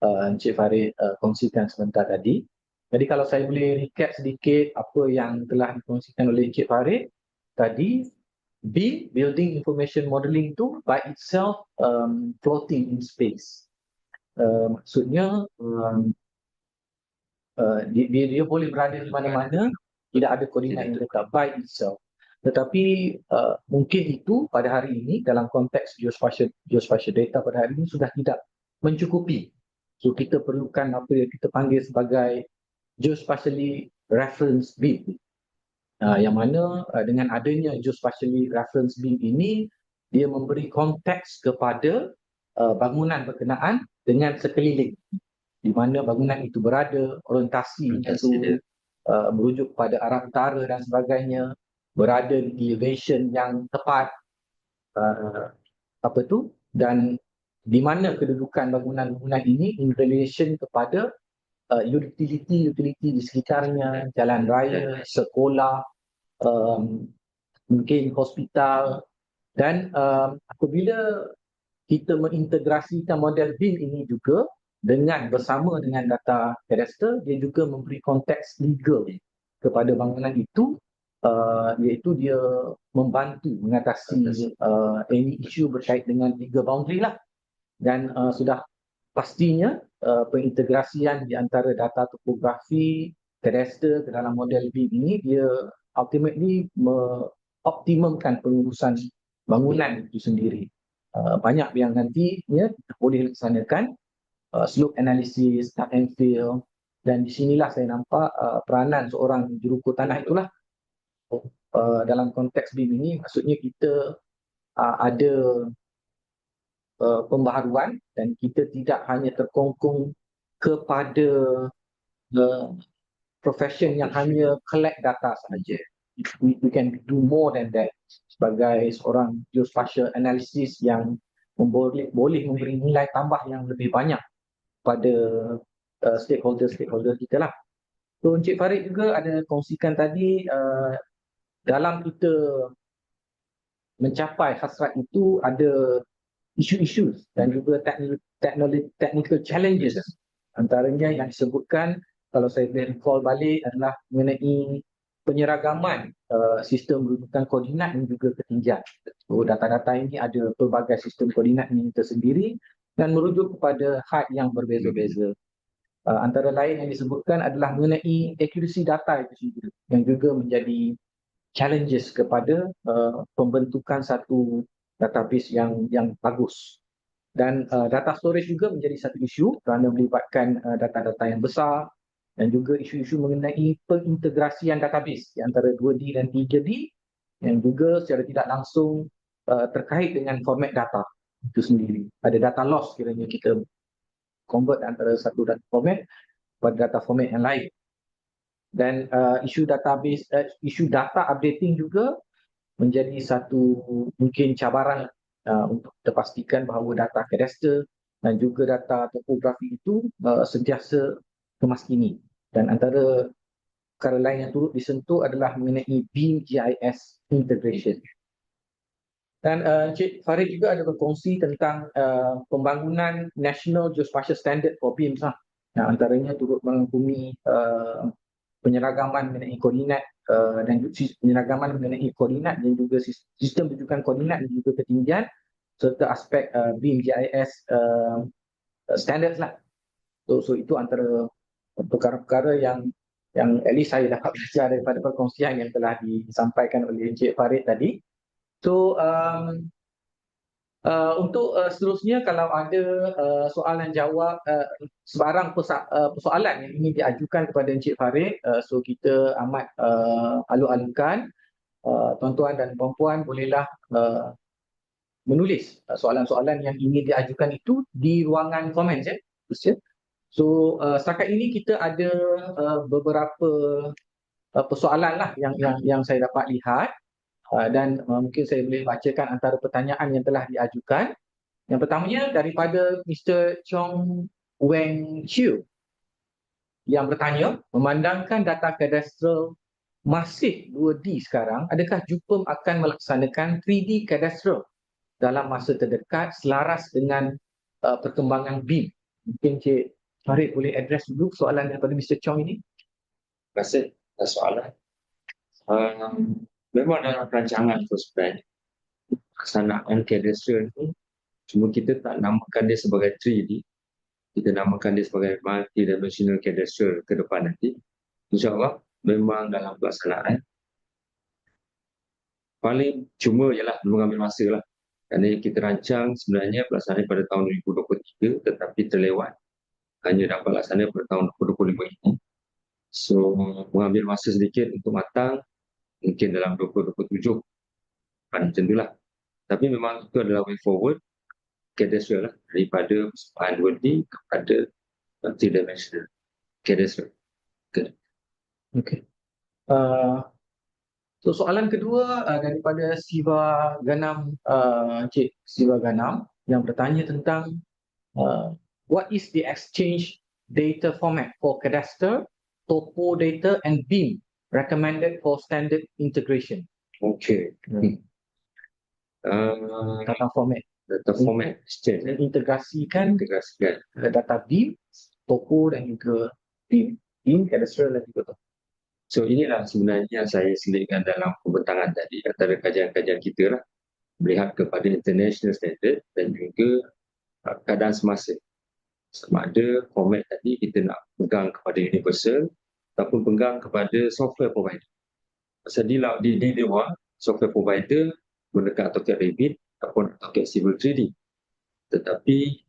Encik Farid kongsikan sebentar tadi. Jadi kalau saya boleh recap sedikit apa yang telah dikongsikan oleh Encik Farid tadi, BIM, Building Information Modeling itu by itself floating in space. Maksudnya dia boleh berada di mana-mana, tidak ada koordinat yang tetap by itself. Tetapi mungkin itu pada hari ini dalam konteks geospatial data pada hari ini sudah tidak mencukupi. So kita perlukan apa yang kita panggil sebagai geospatially reference BIM. Yang mana dengan adanya geospatially reference BIM ini, dia memberi konteks kepada bangunan berkenaan dengan sekeliling, di mana bangunan itu berada, orientasi itu merujuk kepada arah utara dan sebagainya, berada di elevation yang tepat, dan di mana kedudukan bangunan-bangunan ini in relation kepada utility di sekitarnya, jalan raya, sekolah, mungkin hospital. Dan apabila kita mengintegrasikan model BIM ini juga bersama dengan data cadastre, dia juga memberi konteks legal kepada bangunan itu, iaitu dia membantu mengatasi any issue berkait dengan legal boundary lah. Dan sudah pastinya pengintegrasian di antara data topografi cadastre ke dalam model BIM ini, dia ultimately mengoptimumkan pengurusan bangunan itu sendiri. Banyak yang nantinya boleh dilaksanakan, slope analysis, cut and fill, dan di sinilah saya nampak peranan seorang jurukur tanah itulah. Dalam konteks BIM ini, maksudnya kita ada pembaharuan dan kita tidak hanya terkongkong kepada profession yang hanya collect data sahaja. We can do more than that sebagai seorang geospatial analysis yang boleh memberi nilai tambah yang lebih banyak pada stakeholder kita lah. So Encik Farid juga ada kongsikan tadi, dalam kita mencapai hasrat itu ada isu-isu dan juga technical challenges. Antaranya yang disebutkan, kalau saya boleh recall balik, adalah mengenai penyeragaman sistem rujukan koordinat dan juga ketinggian. So, data-data ini ada pelbagai sistem koordinat yang tersendiri dan merujuk kepada height yang berbeza-beza. Antara lain yang disebutkan adalah mengenai accuracy data itu sendiri, yang juga menjadi challenges kepada pembentukan satu database yang bagus. Dan data storage juga menjadi satu isu kerana melibatkan data-data yang besar, dan juga isu-isu mengenai pengintegrasian database di antara 2D dan 3D, yang juga secara tidak langsung terkait dengan format data itu sendiri. Ada data loss kiranya kita convert antara satu data format pada data format yang lain. Dan isu database, isu data updating juga menjadi satu mungkin cabaran untuk kita pastikan bahawa data kadastre dan juga data topografi itu sentiasa kemaskini. Dan antara perkara lain yang turut disentuh adalah mengenai BIM GIS integration. Dan Encik Farid juga ada berkongsi tentang pembangunan National Geospatial Standard for BIM lah. Yang antaranya turut menghubungi penyeragaman mengenai koordinat dan penyeragaman mengenai koordinat dan juga sistem rujukan koordinat dan juga ketinggian serta aspek BIM GIS standards lah. So itu antara perkara-perkara yang at least saya dapat belajar daripada perkongsian yang telah disampaikan oleh Encik Farid tadi. So untuk seterusnya kalau ada soalan jawab sebarang persoalan yang ingin diajukan kepada Encik Farid, so kita amat alu-alukan tuan-tuan dan puan-puan bolehlah menulis soalan-soalan yang ingin diajukan itu di ruangan komen ya. So setakat ini kita ada beberapa persoalan lah yang saya dapat lihat dan mungkin saya boleh bacakan antara pertanyaan yang telah diajukan. Yang pertamanya daripada Mr. Chong Weng Chiu yang bertanya, memandangkan data kadastral masih 2D sekarang, adakah JUPEM akan melaksanakan 3D kadastral dalam masa terdekat selaras dengan perkembangan BIM? Mungkin Cik Farid boleh address dulu soalan daripada Mr. Chong ini. Terima kasih atas soalan. Memang dalam rancangan tu sebenarnya pelaksanaan kadastral ni cuma kita tak namakan dia sebagai 3D, kita namakan dia sebagai multi-dimensional cadastral ke depan nanti. InsyaAllah memang dalam pelaksanaan paling cuma ialah mengambil masa lah. Kerana kita rancang sebenarnya pelaksanaan pada tahun 2023 tetapi terlewat, hanya dapat laksana pada tahun 2025 ini. So mengambil masa sedikit untuk matang, mungkin dalam 2027 macam itulah. Tapi memang itu adalah way forward cadastral lah, daripada persembahan 2D kepada 3D cadastral. Okay. So soalan kedua daripada Siva Ganam, Encik Siva Ganam yang bertanya tentang what is the exchange data format for cadastre, topo data and BIM recommended for standard integration? Okay. Data format. Data format exchange. Dan integrasikan Integrasikan. data BIM, topo dan juga BIM cadastral dan juga topo. So inilah sebenarnya yang saya selitkan dalam pembentangan tadi antara kajian-kajian kita lah, melihat kepada international standard dan juga keadaan semasa. Sama ada format tadi kita nak pegang kepada universal ataupun pegang kepada software provider. Pasal di luar software provider mendekat AutoCAD Revit ataupun AutoCAD Civil 3D. Tetapi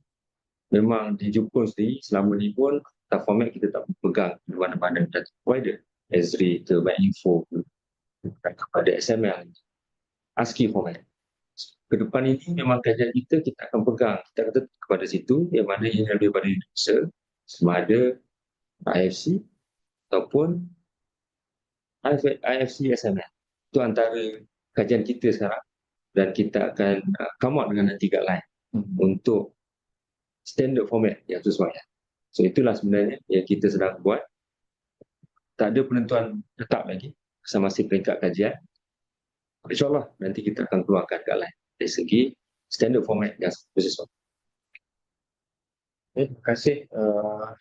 memang di JUPEM sendiri selama ni pun data format kita tak pegang di mana-mana data provider. Esri, Turbine Info kepada XML, ASCII format. Ke depan ini memang kajian kita akan pegang, kita kata kepada situ yang mana yang lebih pada universal, sama ada IFC ataupun IFC XML. Itu antara kajian kita sekarang dan kita akan come out dengan nanti guideline untuk standard format yang sesuai. So itulah sebenarnya yang kita sedang buat. Tak ada penentuan tetap lagi, masih peringkat kajian. InsyaAllah nanti kita akan keluarkan guideline dari segi standard format yang sesuai. Terima kasih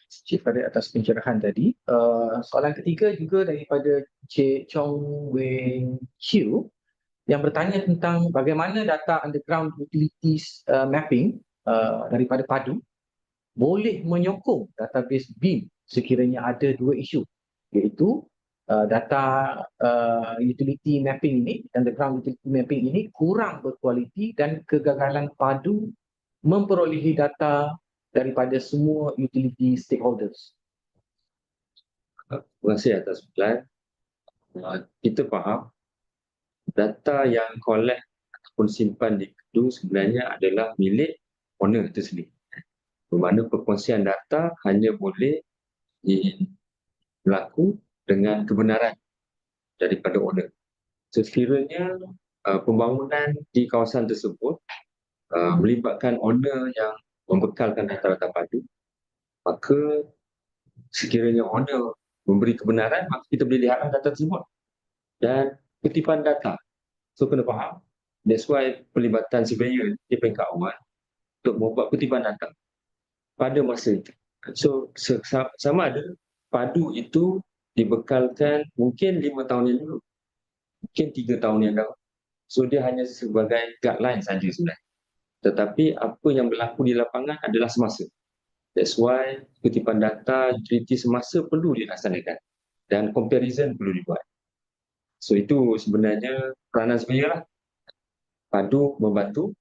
Cik Farid atas pencerahan tadi. Soalan ketiga juga daripada Cik Chong Weng Chiu yang bertanya tentang bagaimana data underground utilities mapping daripada PADU boleh menyokong database BIM sekiranya ada dua isu, iaitu data utility mapping ini, underground utility mapping ini kurang berkualiti dan kegagalan PADU memperolehi data daripada semua utility stakeholders. Terima kasih atas soalan. Kita faham data yang collect ataupun simpan di PADU sebenarnya adalah milik owner itu sendiri. Bermakna perkongsian data hanya boleh berlaku dengan kebenaran daripada owner. So sekiranya pembangunan di kawasan tersebut melibatkan owner yang membekalkan data-data padu, maka sekiranya owner memberi kebenaran, maka kita boleh lihatkan data tersebut. Dan kutipan data. So kena faham, that's why pelibatan surveyor di peringkat awal untuk membuat kutipan data pada masa itu. So sama ada padu itu dibekalkan mungkin 5 tahun yang dulu, mungkin 3 tahun yang lalu. So dia hanya sebagai guideline saja sebenarnya. Tetapi apa yang berlaku di lapangan adalah semasa. That's why kutipan data utility semasa perlu dilaksanakan dan comparison perlu dibuat. So itu sebenarnya peranan surveyor lah. Padu membantu,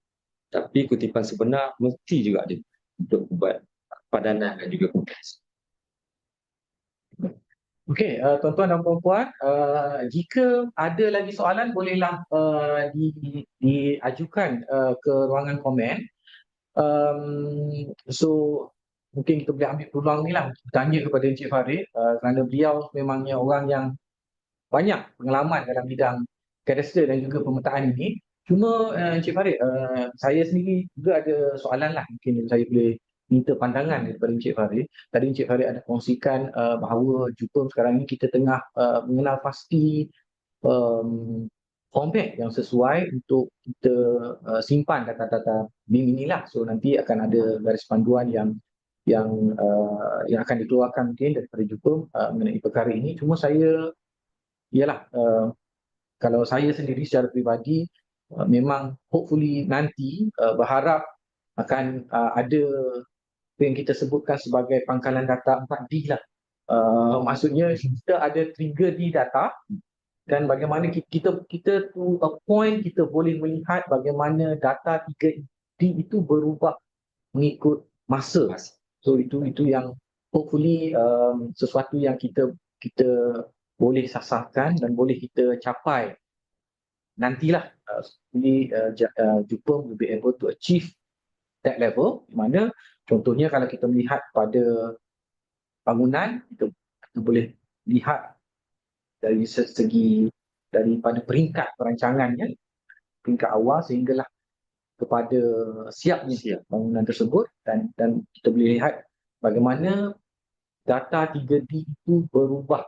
tapi kutipan sebenar mesti juga ada untuk buat padanan dan juga kompleks. Okey, tuan-tuan dan puan-puan, jika ada lagi soalan bolehlah diajukan ke ruangan komen. So mungkin kita boleh ambil peluang ni lah tanya kepada Encik Farid, kerana beliau memangnya orang yang banyak pengalaman dalam bidang kadastra dan juga pemetaan ini. Cuma Encik Farid, saya sendiri juga ada soalan lah, mungkin saya boleh minta pandangan daripada Encik Farid. Tadi Encik Farid ada kongsikan bahawa Jepun sekarang ini kita tengah mengenal pasti um, format yang sesuai untuk kita simpan data-data BIM inilah. So nanti akan ada garis panduan yang akan dikeluarkan mungkin daripada Jepun mengenai perkara ini. Cuma saya ialah kalau saya sendiri secara peribadi memang hopefully nanti berharap akan ada apa yang kita sebutkan sebagai pangkalan data 4D lah. Maksudnya kita ada trigger di data dan bagaimana kita to a point kita boleh melihat bagaimana data 3D itu berubah mengikut masa. So itu yang hopefully sesuatu yang kita boleh sasarkan dan boleh kita capai nantilah. Jepun will be able to achieve that level, di mana contohnya kalau kita melihat pada bangunan, kita boleh lihat dari segi daripada peringkat perancangannya, peringkat awal sehinggalah kepada siapnya bangunan tersebut, dan kita boleh lihat bagaimana data 3D itu berubah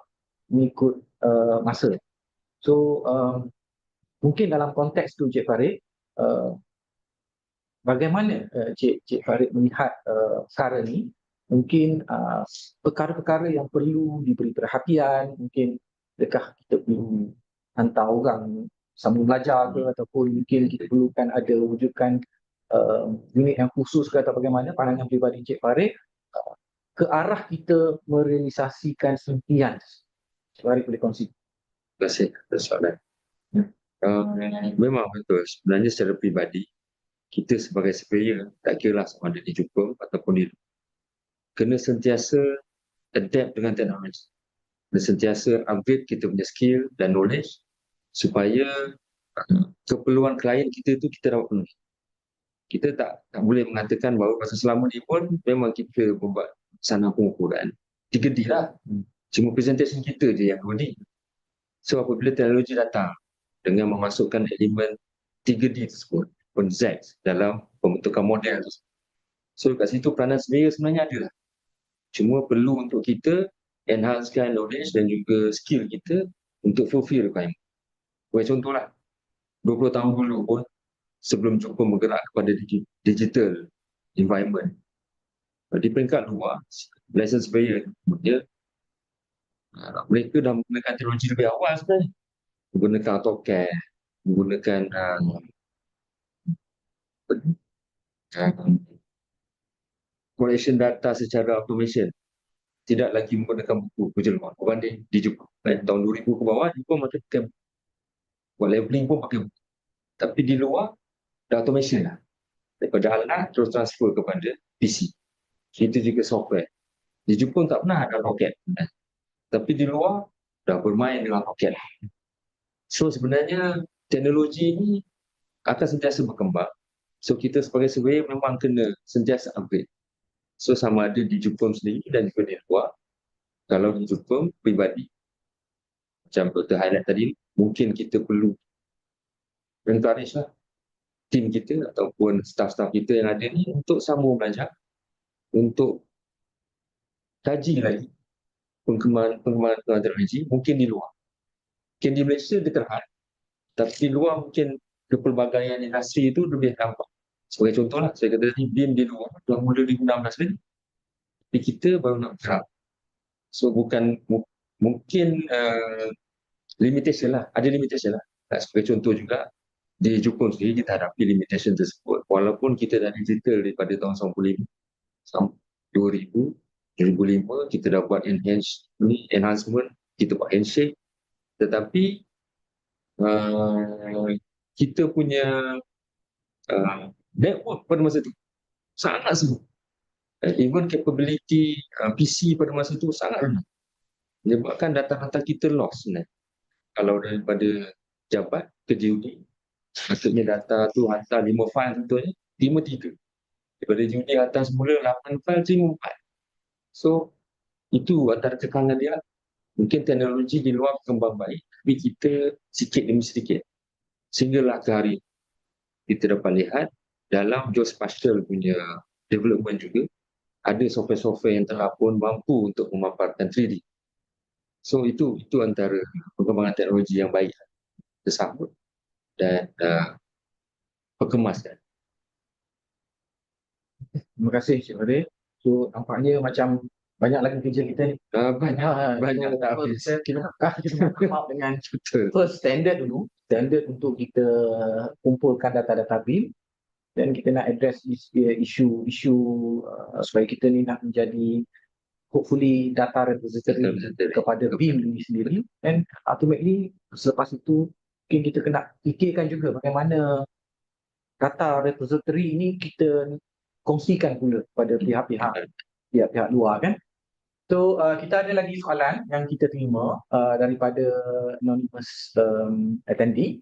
mengikut masa. So mungkin dalam konteks tu Cik Farid, bagaimana Cik Farid melihat perkara ni? Mungkin perkara-perkara yang perlu diberi perhatian, mungkin adakah kita perlu hantar orang sambung belajar ke, ataupun mungkin kita perlukan ada wujudkan unit yang khusus ke, atau bagaimana pandangan peribadi Cik Farid ke arah kita merealisasikan impian. Cik Farid boleh kongsi. Terima kasih atas soalan. Memang betul, sebenarnya secara peribadi kita sebagai surveyor, tak kira lah sama ada di Jepun ataupun di kena sentiasa adapt dengan teknologi, kena sentiasa upgrade kita punya skill dan knowledge supaya keperluan klien kita tu kita dapat penuhi. Kita tak boleh mengatakan bahawa pasal selama ni pun memang kita membuat sana pengukuran 3D lah, cuma presentation kita je yang 2D. So apabila teknologi datang dengan memasukkan elemen 3D tersebut, Z dalam pembentukan model tersebut, so kat situ peranan surveyor sebenarnya ada lah. Cuma perlu untuk kita enhancekan knowledge dan juga skill kita untuk fulfill requirement. Bagi contohlah, 20 tahun dulu pun sebelum Jepun bergerak kepada digital environment, di peringkat luar, license surveyor dia, mereka dah menggunakan teknologi lebih awal sebenarnya. Menggunakan AutoCAD, menggunakan collection data secara automation, tidak lagi menggunakan buku penjelmaan. Berbanding di Jepun, tahun 2000 ke bawah, Jepun masih pakai buku. Buat labeling pun pakai buku. Tapi di luar, dah automation lah. Daripada alat terus transfer kepada PC. Itu juga software. Di Jepun tak pernah ada roket. Tapi di luar, dah bermain dengan roket. So sebenarnya, teknologi ini akan sentiasa berkembang. So kita sebagai surveyor memang kena sentiasa upgrade. So sama ada di Jepun sendiri dan juga di luar. Kalau di Jepun pribadi, macam Dr. highlight tadi, mungkin kita perlu encourage lah tim kita ataupun staff-staff kita yang ada ni untuk sambung belajar, untuk kaji lagi pengembangan teknologi, mungkin di luar. Mungkin di Malaysia dia terhad, tapi di luar mungkin kepelbagaian industri itu lebih nampak. Sebagai contoh lah, saya kata tadi BIM di luar dah mula 2016 ni, tapi kita baru nak bergerak. So mungkin limitation lah, ada limitation lah. Sebagai contoh juga, di Jepun sendiri kita hadapi limitation tersebut. Walaupun kita dah digital daripada tahun 95 sampai 2000, 2005 kita dah buat enhancement, kita buat handshake, tetapi kita punya network pada masa itu sangat sibuk. Even capability PC pada masa itu sangat rendah. Menyebabkan data-data kita lost sebenarnya. Kalau daripada jabat ke GUD, maksudnya data tu hantar 5 file contohnya, 5-3. Daripada GUD hantar semula 8 file, 5-4. So, itu antara kekangan dia. Mungkin teknologi di luar berkembang baik, tapi kita sikit demi sedikit. Sehinggalah ke hari kita dapat lihat dalam geospatial punya development juga, ada software-software yang telah pun mampu untuk memaparkan 3D. So, itu antara perkembangan teknologi yang baik tersambut dan perkemaskan. Terima kasih Cik Farid. So nampaknya macam banyak lagi kerja kita ni. Banyak tak habis. Kita nak come up dengan Betul. first standard dulu. Standard untuk kita kumpulkan data-data BIM. Dan kita nak address isu supaya kita ni nak menjadi hopefully data repository kepada BIM ini sendiri. And ultimately selepas itu mungkin kita kena fikirkan juga bagaimana data repository ini kita kongsikan pula kepada pihak-pihak luar kan. So kita ada lagi soalan yang kita terima daripada anonymous attendee.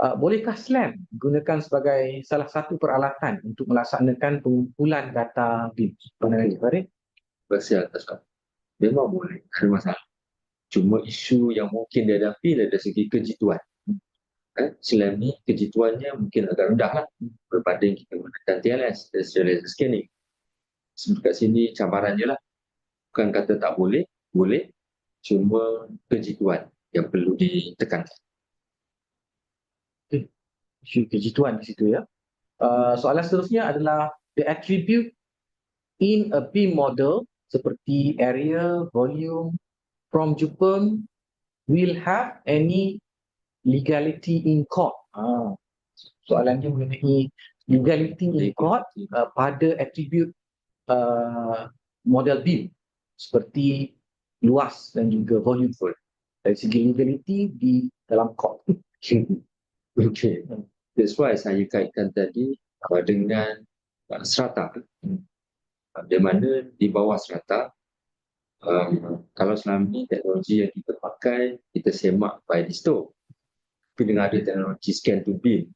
Bolehkah SLAM digunakan sebagai salah satu peralatan untuk melaksanakan pengumpulan data BIM? Pandangan Cik Farid? Terima kasih. Memang boleh, ada masalah. Cuma isu yang mungkin dihadapi dari segi kejituan. SLAM ni kejituannya mungkin agak rendah lah berbanding kita menggunakan TLS, Transfer Laser Scanning. Kat sini cabaran je lah. Bukan kata tak boleh, boleh. Cuma kejituan yang perlu ditekankan. Isu kejituan di situ ya. Soalan seterusnya adalah the attribute in a BIM model seperti area, volume, from Jepun will have any legality in court. Soalannya mengenai legality in court pada attribute model BIM seperti luas dan juga volume. Dari segi legality di dalam court. Okay. That's why saya kaitkan tadi dengan strata. Di mana di bawah strata, kalau selama ini teknologi yang kita pakai, kita semak by disto. Tapi dengan ada teknologi scan to BIM,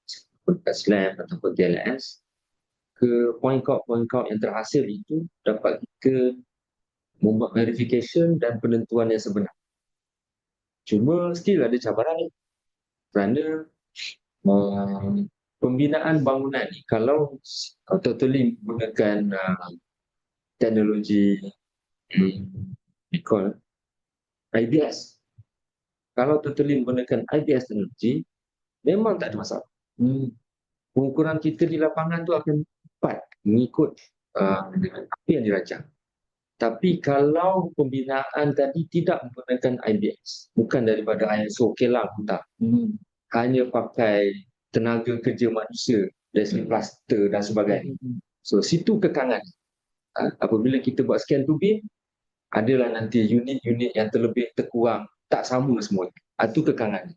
seperti SLAM ataupun TLS, ke point cloud yang terhasil itu dapat kita membuat verification dan penentuan yang sebenar. Cuma still ada cabaran ni. Kerana pembinaan bangunan ni kalau totally menggunakan teknologi IBS, kalau totally menggunakan IBS teknologi, memang tak ada masalah. Pengukuran kita di lapangan tu akan cepat mengikut apa yang dirancang. Tapi kalau pembinaan tadi tidak menggunakan IBS, bukan daripada ISO kelang tak, hanya pakai tenaga kerja manusia dari segi plaster dan sebagainya. So situ kekangan. Apabila kita buat scan to BIM, adalah nanti unit-unit yang terlebih terkurang tak sama semua. Itu kekangan.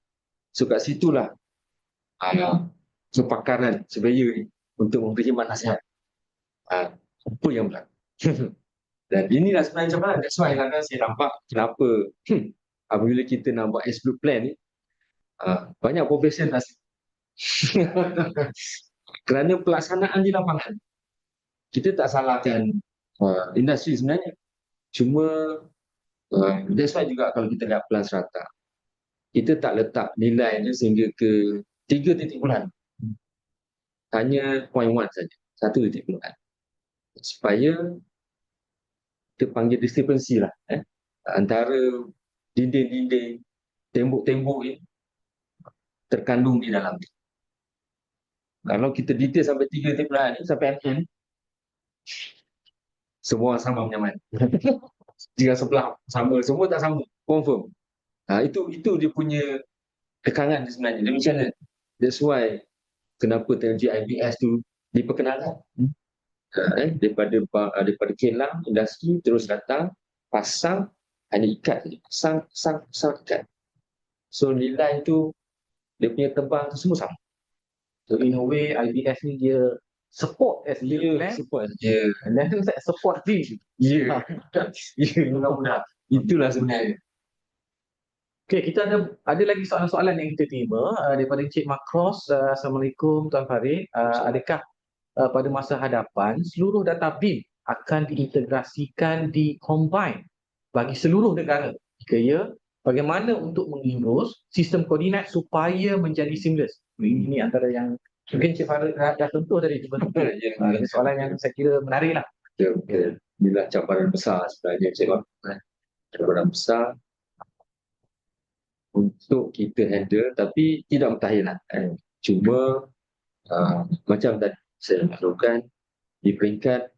So kat situlah kepakaran surveyor ni untuk memberi nasihat. Apa yang berlaku. Dan inilah sebenarnya cabaran. That's why saya nampak kenapa apabila kita nak buat as-built plan ni, banyak profession dah kerana pelaksanaan di lapangan. Kita tak salahkan industri sebenarnya. Cuma that's why juga kalau kita lihat plan strata, kita tak letak nilai ni sehingga ke 3 titik puluhan. Hanya 0.1 saja, 1 titik puluhan. Supaya kita panggil diskrepansi lah, antara dinding-dinding, tembok-tembok ini terkandung di dalam. Kalau kita detail sampai 3 titik puluhan ni, sampai mm, semua sama nyaman. Jika sebelah sama, semua tak sama, confirm. Itu dia punya tekanan sebenarnya. Dia macam mana? That's why kenapa teknologi IBS tu diperkenalkan. Daripada kilang, industri terus datang, pasang, hanya ikat saja. Pasang, ikat. So nilai tu, dia punya tebang tu semua sama. So in a way IBS ni dia support as build plan Support je. and then support B. Ya. Ya, mudah-mudah. Itulah sebenarnya. Okey, kita ada lagi soalan-soalan yang kita terima daripada Encik Makros. Assalamualaikum Tuan Farid. Adakah pada masa hadapan seluruh data BIM akan diintegrasikan di combine bagi seluruh negara? Jika ya, bagaimana untuk mengurus sistem koordinat supaya menjadi seamless? Ini antara yang mungkin Encik Farid dah sentuh tadi. Ini soalan yang saya kira menarik lah. Betul. Inilah cabaran besar sebenarnya, Encik Mak. Cabaran besar untuk kita handle, tapi tidak mustahil lah. Cuma macam tadi saya maklumkan, di peringkat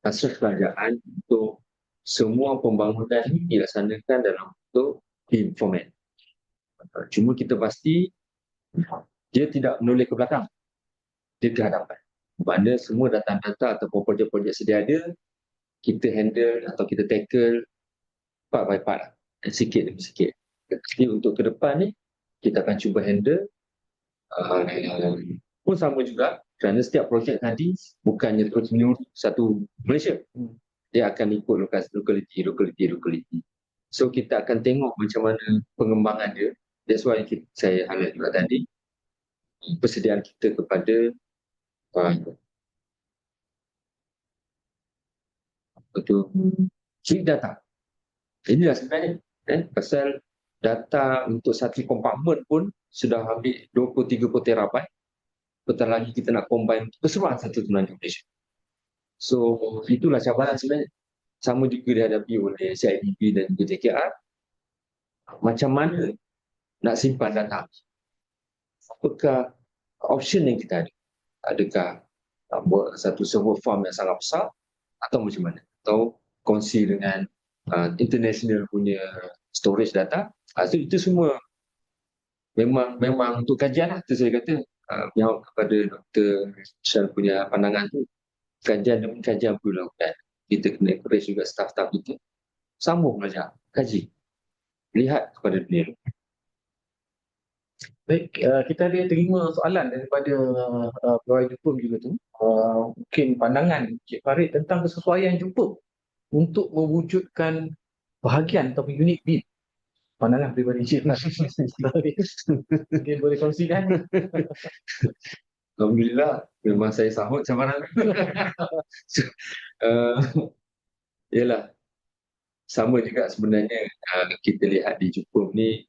asas kerajaan untuk semua pembangunan ini dilaksanakan dalam bentuk BIM format. Cuma kita pasti dia tidak menoleh ke belakang, dia ke hadapan. Mana semua data-data ataupun projek-projek sedia ada, kita handle atau kita tackle part by part, sikit demi sikit. Jadi untuk ke depan ni, kita akan cuba handle pun sama juga, kerana setiap projek tadi bukannya terus menyeluruh satu Malaysia. Dia akan ikut lokaliti. So kita akan tengok macam mana pengembangan dia. That's why saya highlight juga tadi, persediaan kita kepada big data. Inilah sebenarnya pasal data untuk satu kompartmen pun sudah ambil 20-30 terabyte. Bentar lagi kita nak combine keseluruhan satu sebenarnya Malaysia. So itulah cabaran sebenarnya. Sama juga dihadapi oleh CIDP dan juga JKR. Macam mana nak simpan data? Apakah option yang kita ada? Adakah buat satu server farm yang sangat besar atau macam mana? Atau kongsi dengan international punya storage data? Itu semua memang untuk kajian lah. Itu saya kata pihak kepada Dr. Syal punya pandangan tu, kajian demi kajian perlu lakukan. Kita kena encourage juga staff-staff kita sambung belajar, kaji, lihat kepada dunia. Baik, kita ada terima soalan daripada pegawai Jepun juga tu. Mungkin pandangan Cik Farid tentang kesesuaian Jepun untuk mewujudkan bahagian atau unit BIM. Pandangan peribadi Cik Farid. Mungkin boleh kongsikan. Alhamdulillah, memang saya sahut cabaran. Yalah, sama juga sebenarnya kita lihat di Jepun ni,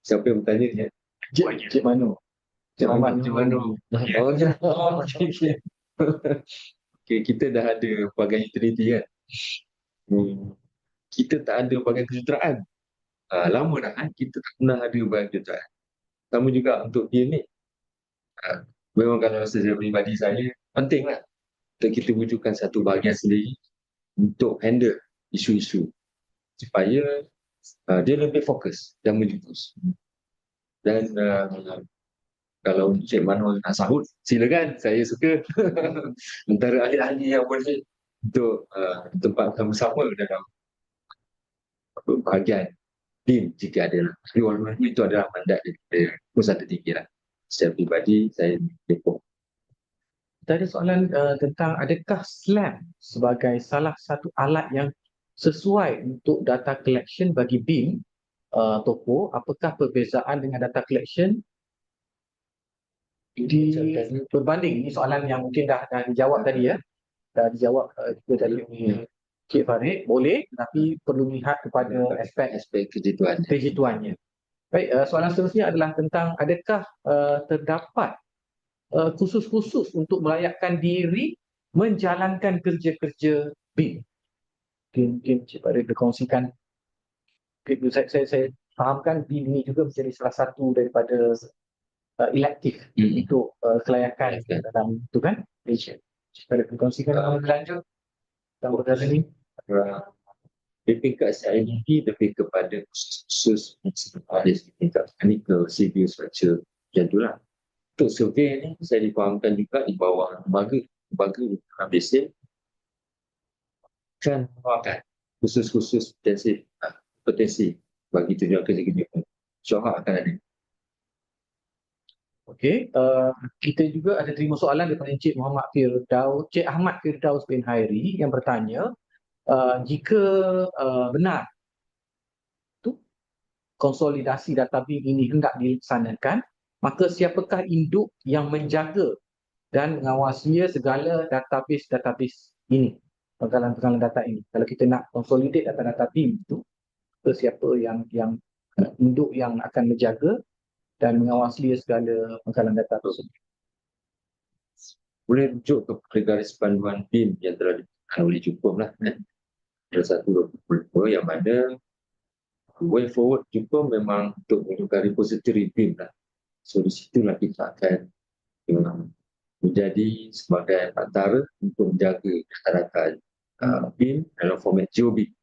siapa yang bertanya ni? Cik Mano. Cik Mano. Okay, kita dah ada pelbagai utility kan. Kita tak ada pelbagai kejuruteraan. Lama dah kan, kita tak pernah ada pelbagai kejuruteraan. Sama juga untuk BIM ni. Memang kalau secara peribadi saya, pentinglah untuk kita wujudkan satu bahagian sendiri untuk handle isu-isu supaya dia lebih fokus dan menjurus. Dan kalau Cik Mano nak sahut, silakan, saya suka. Antara ahli-ahli yang boleh untuk tempatkan bersama dalam bahagian BIM jika ada. Itu adalah mandat daripada pusat tertinggi lah. Secara peribadi, saya depok. Tadi soalan tentang adakah SLAM sebagai salah satu alat yang sesuai untuk data collection bagi BIM toko, apakah perbezaan dengan data collection berbanding? Ini soalan yang mungkin dah dijawab tadi ya. Dah dijawab juga tadi Cik Farid, boleh, tapi perlu lihat kepada aspek kejiduannya. Baik, soalan seterusnya adalah tentang adakah terdapat khusus-khusus untuk melayakkan diri menjalankan kerja-kerja BIM. Mungkin Cik Farid berkongsikan. Saya fahamkan BIM ini juga menjadi salah satu daripada elektif untuk kelayakan dalam itu kan Malaysia. Cik Farid berkongsikan lebih lanjut tentang perkara ini. Lebih ke SIDP lebih kepada khusus pada tingkat technical, civil structure macam itulah. Untuk survey ni saya difahamkan juga di bawah lembaga Malaysia kan menawarkan khusus-khusus potensi bagi tujuan kerja-kerja. InsyaAllah akan ada. Okey, kita juga ada terima soalan daripada Cik Ahmad Firdaus bin Hairi yang bertanya, jika benar tu konsolidasi data BIM ini hendak dilaksanakan, maka siapakah induk yang menjaga dan mengawasi segala database ini, penggalan-penggalan data ini? Kalau kita nak consolidate data-data BIM itu, siapa yang induk yang akan menjaga dan mengawasi segala penggalan data tersebut? Boleh rujuk kepada garis panduan BIM yang telah diberikan oleh Jepun lah. Ada 1.22 yang mana way forward Jepun memang untuk menunjukkan repository BIM lah. So di situlah kita akan menjadi sebagai antara untuk menjaga data-data BIM dalam format GeoBIM.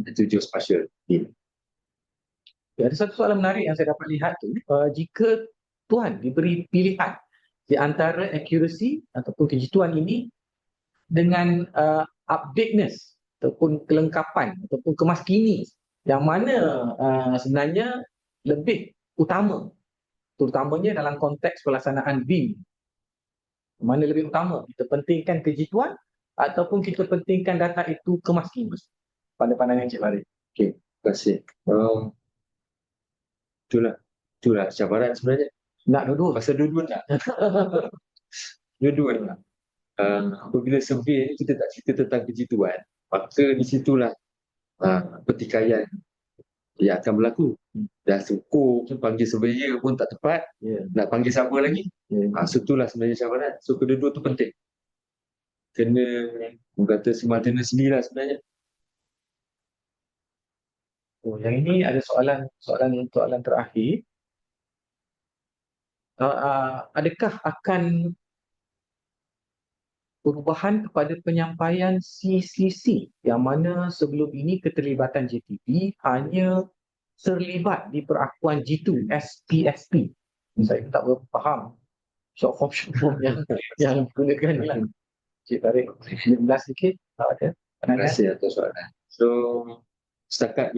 Itu Geospatial BIM. Ada satu soalan menarik yang saya dapat lihat tu, jika tuan diberi pilihan di antara accuracy ataupun kejituan ini dengan updateness ataupun kelengkapan ataupun kemaskini, yang mana sebenarnya lebih utama, terutamanya dalam konteks pelaksanaan BIM? Mana lebih utama? Kita pentingkan kejituan ataupun kita pentingkan data itu kemaskini? Pada pandangan Encik Farid. Okey, terima kasih. Itulah cabaran sebenarnya. Nak dua-dua? Pasal dua-dua nak. Dua-dua nak. Apabila survey ni kita tak cerita tentang kejituan, maka di situlah pertikaian yang akan berlaku. Dah syukur panggil surveyor pun tak tepat, nak panggil siapa lagi? So itulah sebenarnya cabaran. So kedua-dua tu penting. Kena kata simultaneously lah sebenarnya. Yang ini ada soalan terakhir. Adakah akan perubahan kepada penyampaian CCC yang mana sebelum ini keterlibatan JTB hanya terlibat di perakuan G2 SPSP? Saya tak berapa faham short form yang digunakan ni lah. Cik Tarik, 19 sikit. Ada Terima kasih atas soalan. So, setakat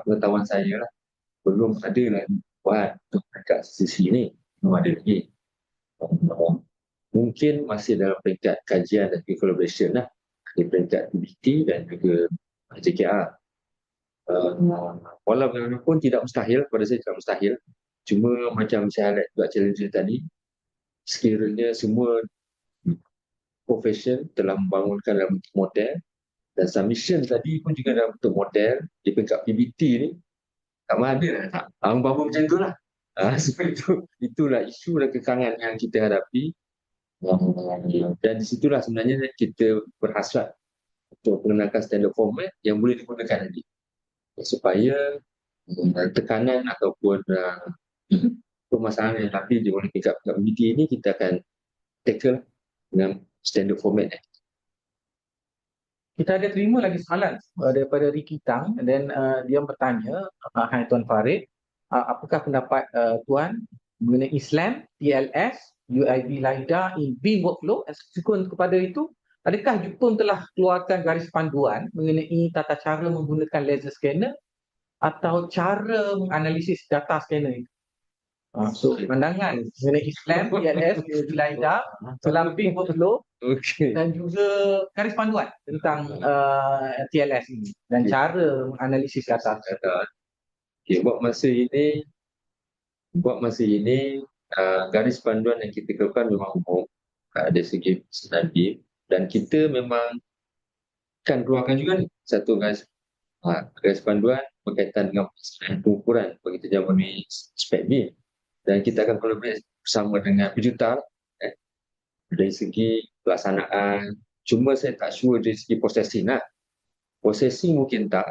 pengetahuan saya lah, belum ada lagi buat untuk dekat sisi ni. Belum ada lagi. Mungkin masih dalam peringkat kajian dan collaboration lah. Di peringkat PBT dan juga JKR. Walaupun tidak mustahil, pada saya tidak mustahil. Cuma macam saya highlight juga challenge tadi, sekiranya semua profession telah membangunkan dalam bentuk model dan submission tadi pun juga dalam bentuk model di peringkat PBT ni, sama ada lah tak? Bangun macam tu lah. So itulah isu dan kekangan yang kita hadapi. Dan di situlah sebenarnya kita berhasrat untuk mengenalkan standard format yang boleh digunakan nanti supaya tekanan ataupun permasalahan yang tapi di tingkat community ini kita akan tackle dengan standard format. Kita ada terima lagi soalan daripada Ricky Tang dan dia bertanya, hai Tuan Farid, apakah pendapat Tuan mengenai Islam, TLS, UIB LiDAR in BIM workflow? Subsequent kepada itu, adakah Jepun telah keluarkan garis panduan mengenai tata cara menggunakan laser scanner atau cara menganalisis data scanner itu? So, pandangan mengenai Islam, TLS, UIB LiDAR dalam BIM workflow dan juga garis panduan tentang TLS ini dan cara menganalisis data. Okay, buat masa ini garis panduan yang kita keluarkan memang umum dari segi pesanan BIM dan kita memang kan keluarkan juga ni satu garis Garis panduan berkaitan dengan pengukuran bagi terjangkau memenuhi spek BIM, dan kita akan collaborate bersama dengan pejuta dari segi pelaksanaan. Cuma saya tak sure dari segi processing lah. Processing mungkin tak,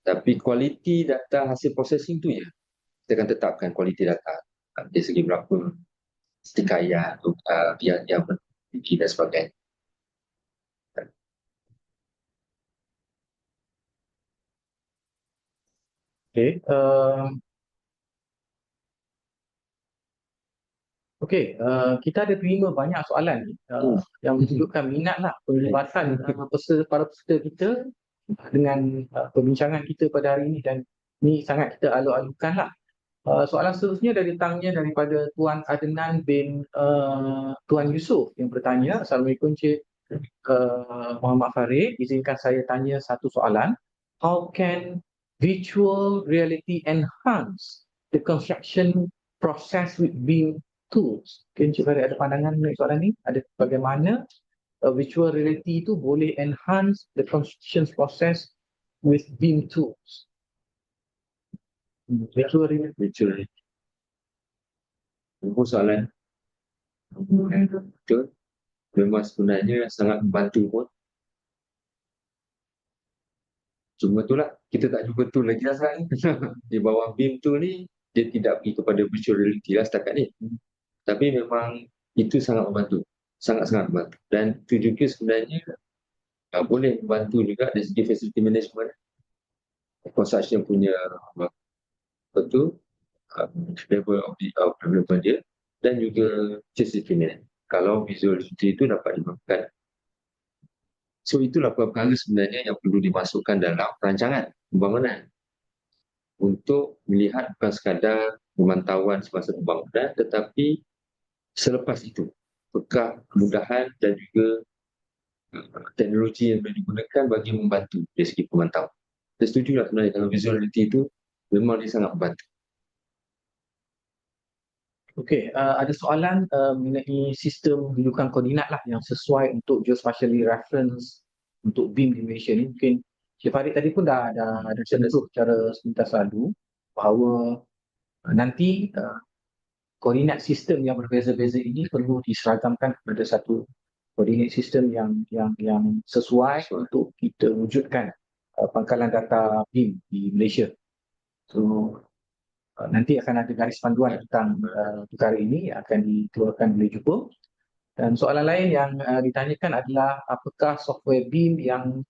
tapi kualiti data hasil processing tu ya, kita akan tetapkan kualiti data dari segi berapa setikaian, yang memiliki dan sebagainya. Okay. Kita ada terima banyak soalan ni yang menunjukkan minat lah perlibatan para peserta kita dengan perbincangan kita pada hari ini, dan ni sangat kita alu-alukan lah. Soalan seterusnya datangnya daripada Tuan Adnan bin Tuan Yusof yang bertanya, Assalamualaikum Cik Muhammad Farid, izinkan saya tanya satu soalan. How can virtual reality enhance the construction process with BIM tools? Mungkin Cik Farid ada pandangan mengenai soalan ni? Ada bagaimana virtual reality itu boleh enhance the construction process with BIM tools? Virtual reality. Itu soalan betul. Memang sebenarnya sangat membantu pun. Cuma itulah, kita tak jumpa tool lagi lah sekarang ni. Di bawah BIM tu ni, dia tidak pergi kepada virtual reality lah setakat ni. Tapi memang itu sangat membantu. Sangat-sangat membantu. Dan itu juga sebenarnya boleh membantu juga dari segi facility management. Construction punya betul level of development dia, dan juga facility management. Kalau visual reality itu dapat dimakan. So itulah perkara sebenarnya yang perlu dimasukkan dalam perancangan pembangunan untuk melihat bukan sekadar pemantauan semasa pembangunan, tetapi selepas itu apakah kemudahan dan juga teknologi yang boleh digunakan bagi membantu dari segi pemantauan. Saya setuju lah sebenarnya kalau visual reality itu memang dia sangat membantu. Okey, ada soalan mengenai sistem rujukan koordinat lah yang sesuai untuk geospatially reference untuk BIM di Malaysia ni. Mungkin Cik Farid tadi pun dah sentuh secara sepintas lalu bahawa nanti koordinat sistem yang berbeza-beza ini perlu diseragamkan kepada satu koordinat sistem yang sesuai untuk kita wujudkan pangkalan data BIM di Malaysia. So nanti akan ada garis panduan tentang perkara ini yang akan dikeluarkan oleh Jepun. Dan soalan lain yang ditanyakan adalah apakah software BIM yang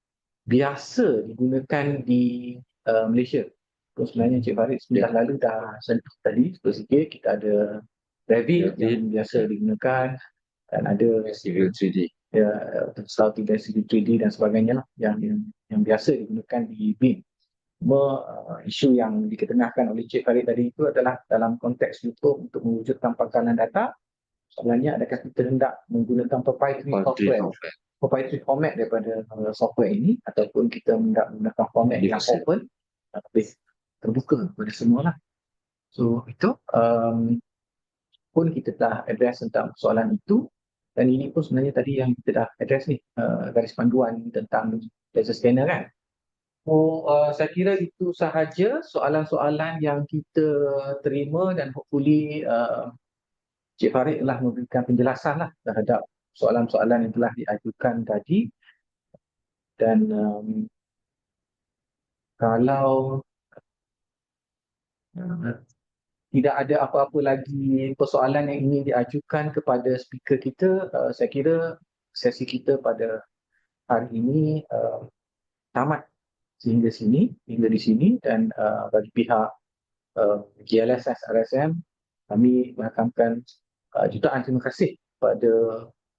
biasa digunakan di Malaysia. So, sebenarnya Cik Farid sebentar lalu dah sentuh tadi sedikit. Kita ada Revit yang biasa digunakan, dan ada Civil 3D, South Civil 3D dan sebagainya lah yang biasa digunakan di BIM. Isu yang diketengahkan oleh Cik Farid tadi itu adalah dalam konteks YouTube untuk mewujudkan pangkalan data. Sebenarnya adakah kita hendak menggunakan proprietary format daripada software ini, ataupun kita hendak menggunakan format yang open, lebih terbuka kepada semua lah. So itu pun kita telah address tentang soalan itu, dan ini pun sebenarnya tadi yang kita dah address ni, garis panduan tentang laser scanner kan. So, saya kira itu sahaja soalan-soalan yang kita terima, dan hopefully Cik Farid telah memberikan penjelasan lah terhadap soalan-soalan yang telah diajukan tadi. Dan kalau tidak ada apa-apa lagi persoalan yang ingin diajukan kepada speaker kita, saya kira sesi kita pada hari ini tamat hingga di sini, dan bagi pihak GLSS RSM, kami merakamkan jutaan terima kasih kepada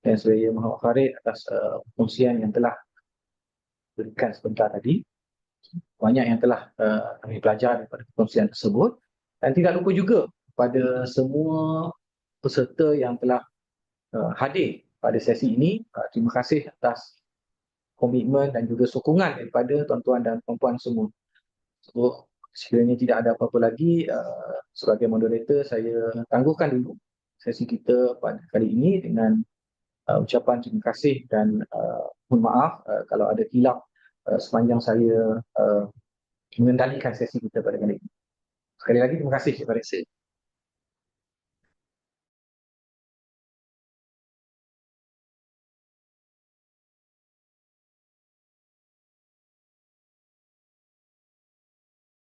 Yang Suraya Muhammad Farid atas perkongsian yang telah berikan sebentar tadi. Banyak yang telah kami belajar daripada perkongsian tersebut, dan tidak lupa juga kepada semua peserta yang telah hadir pada sesi ini. Terima kasih atas komitmen dan juga sokongan daripada tuan-tuan dan puan-puan semua. So, sekiranya tidak ada apa-apa lagi, sebagai moderator saya tangguhkan dulu sesi kita pada kali ini dengan ucapan terima kasih, dan mohon maaf kalau ada hilap sepanjang saya mengendalikan sesi kita pada kali ini. Sekali lagi terima kasih kepada Terima kasih.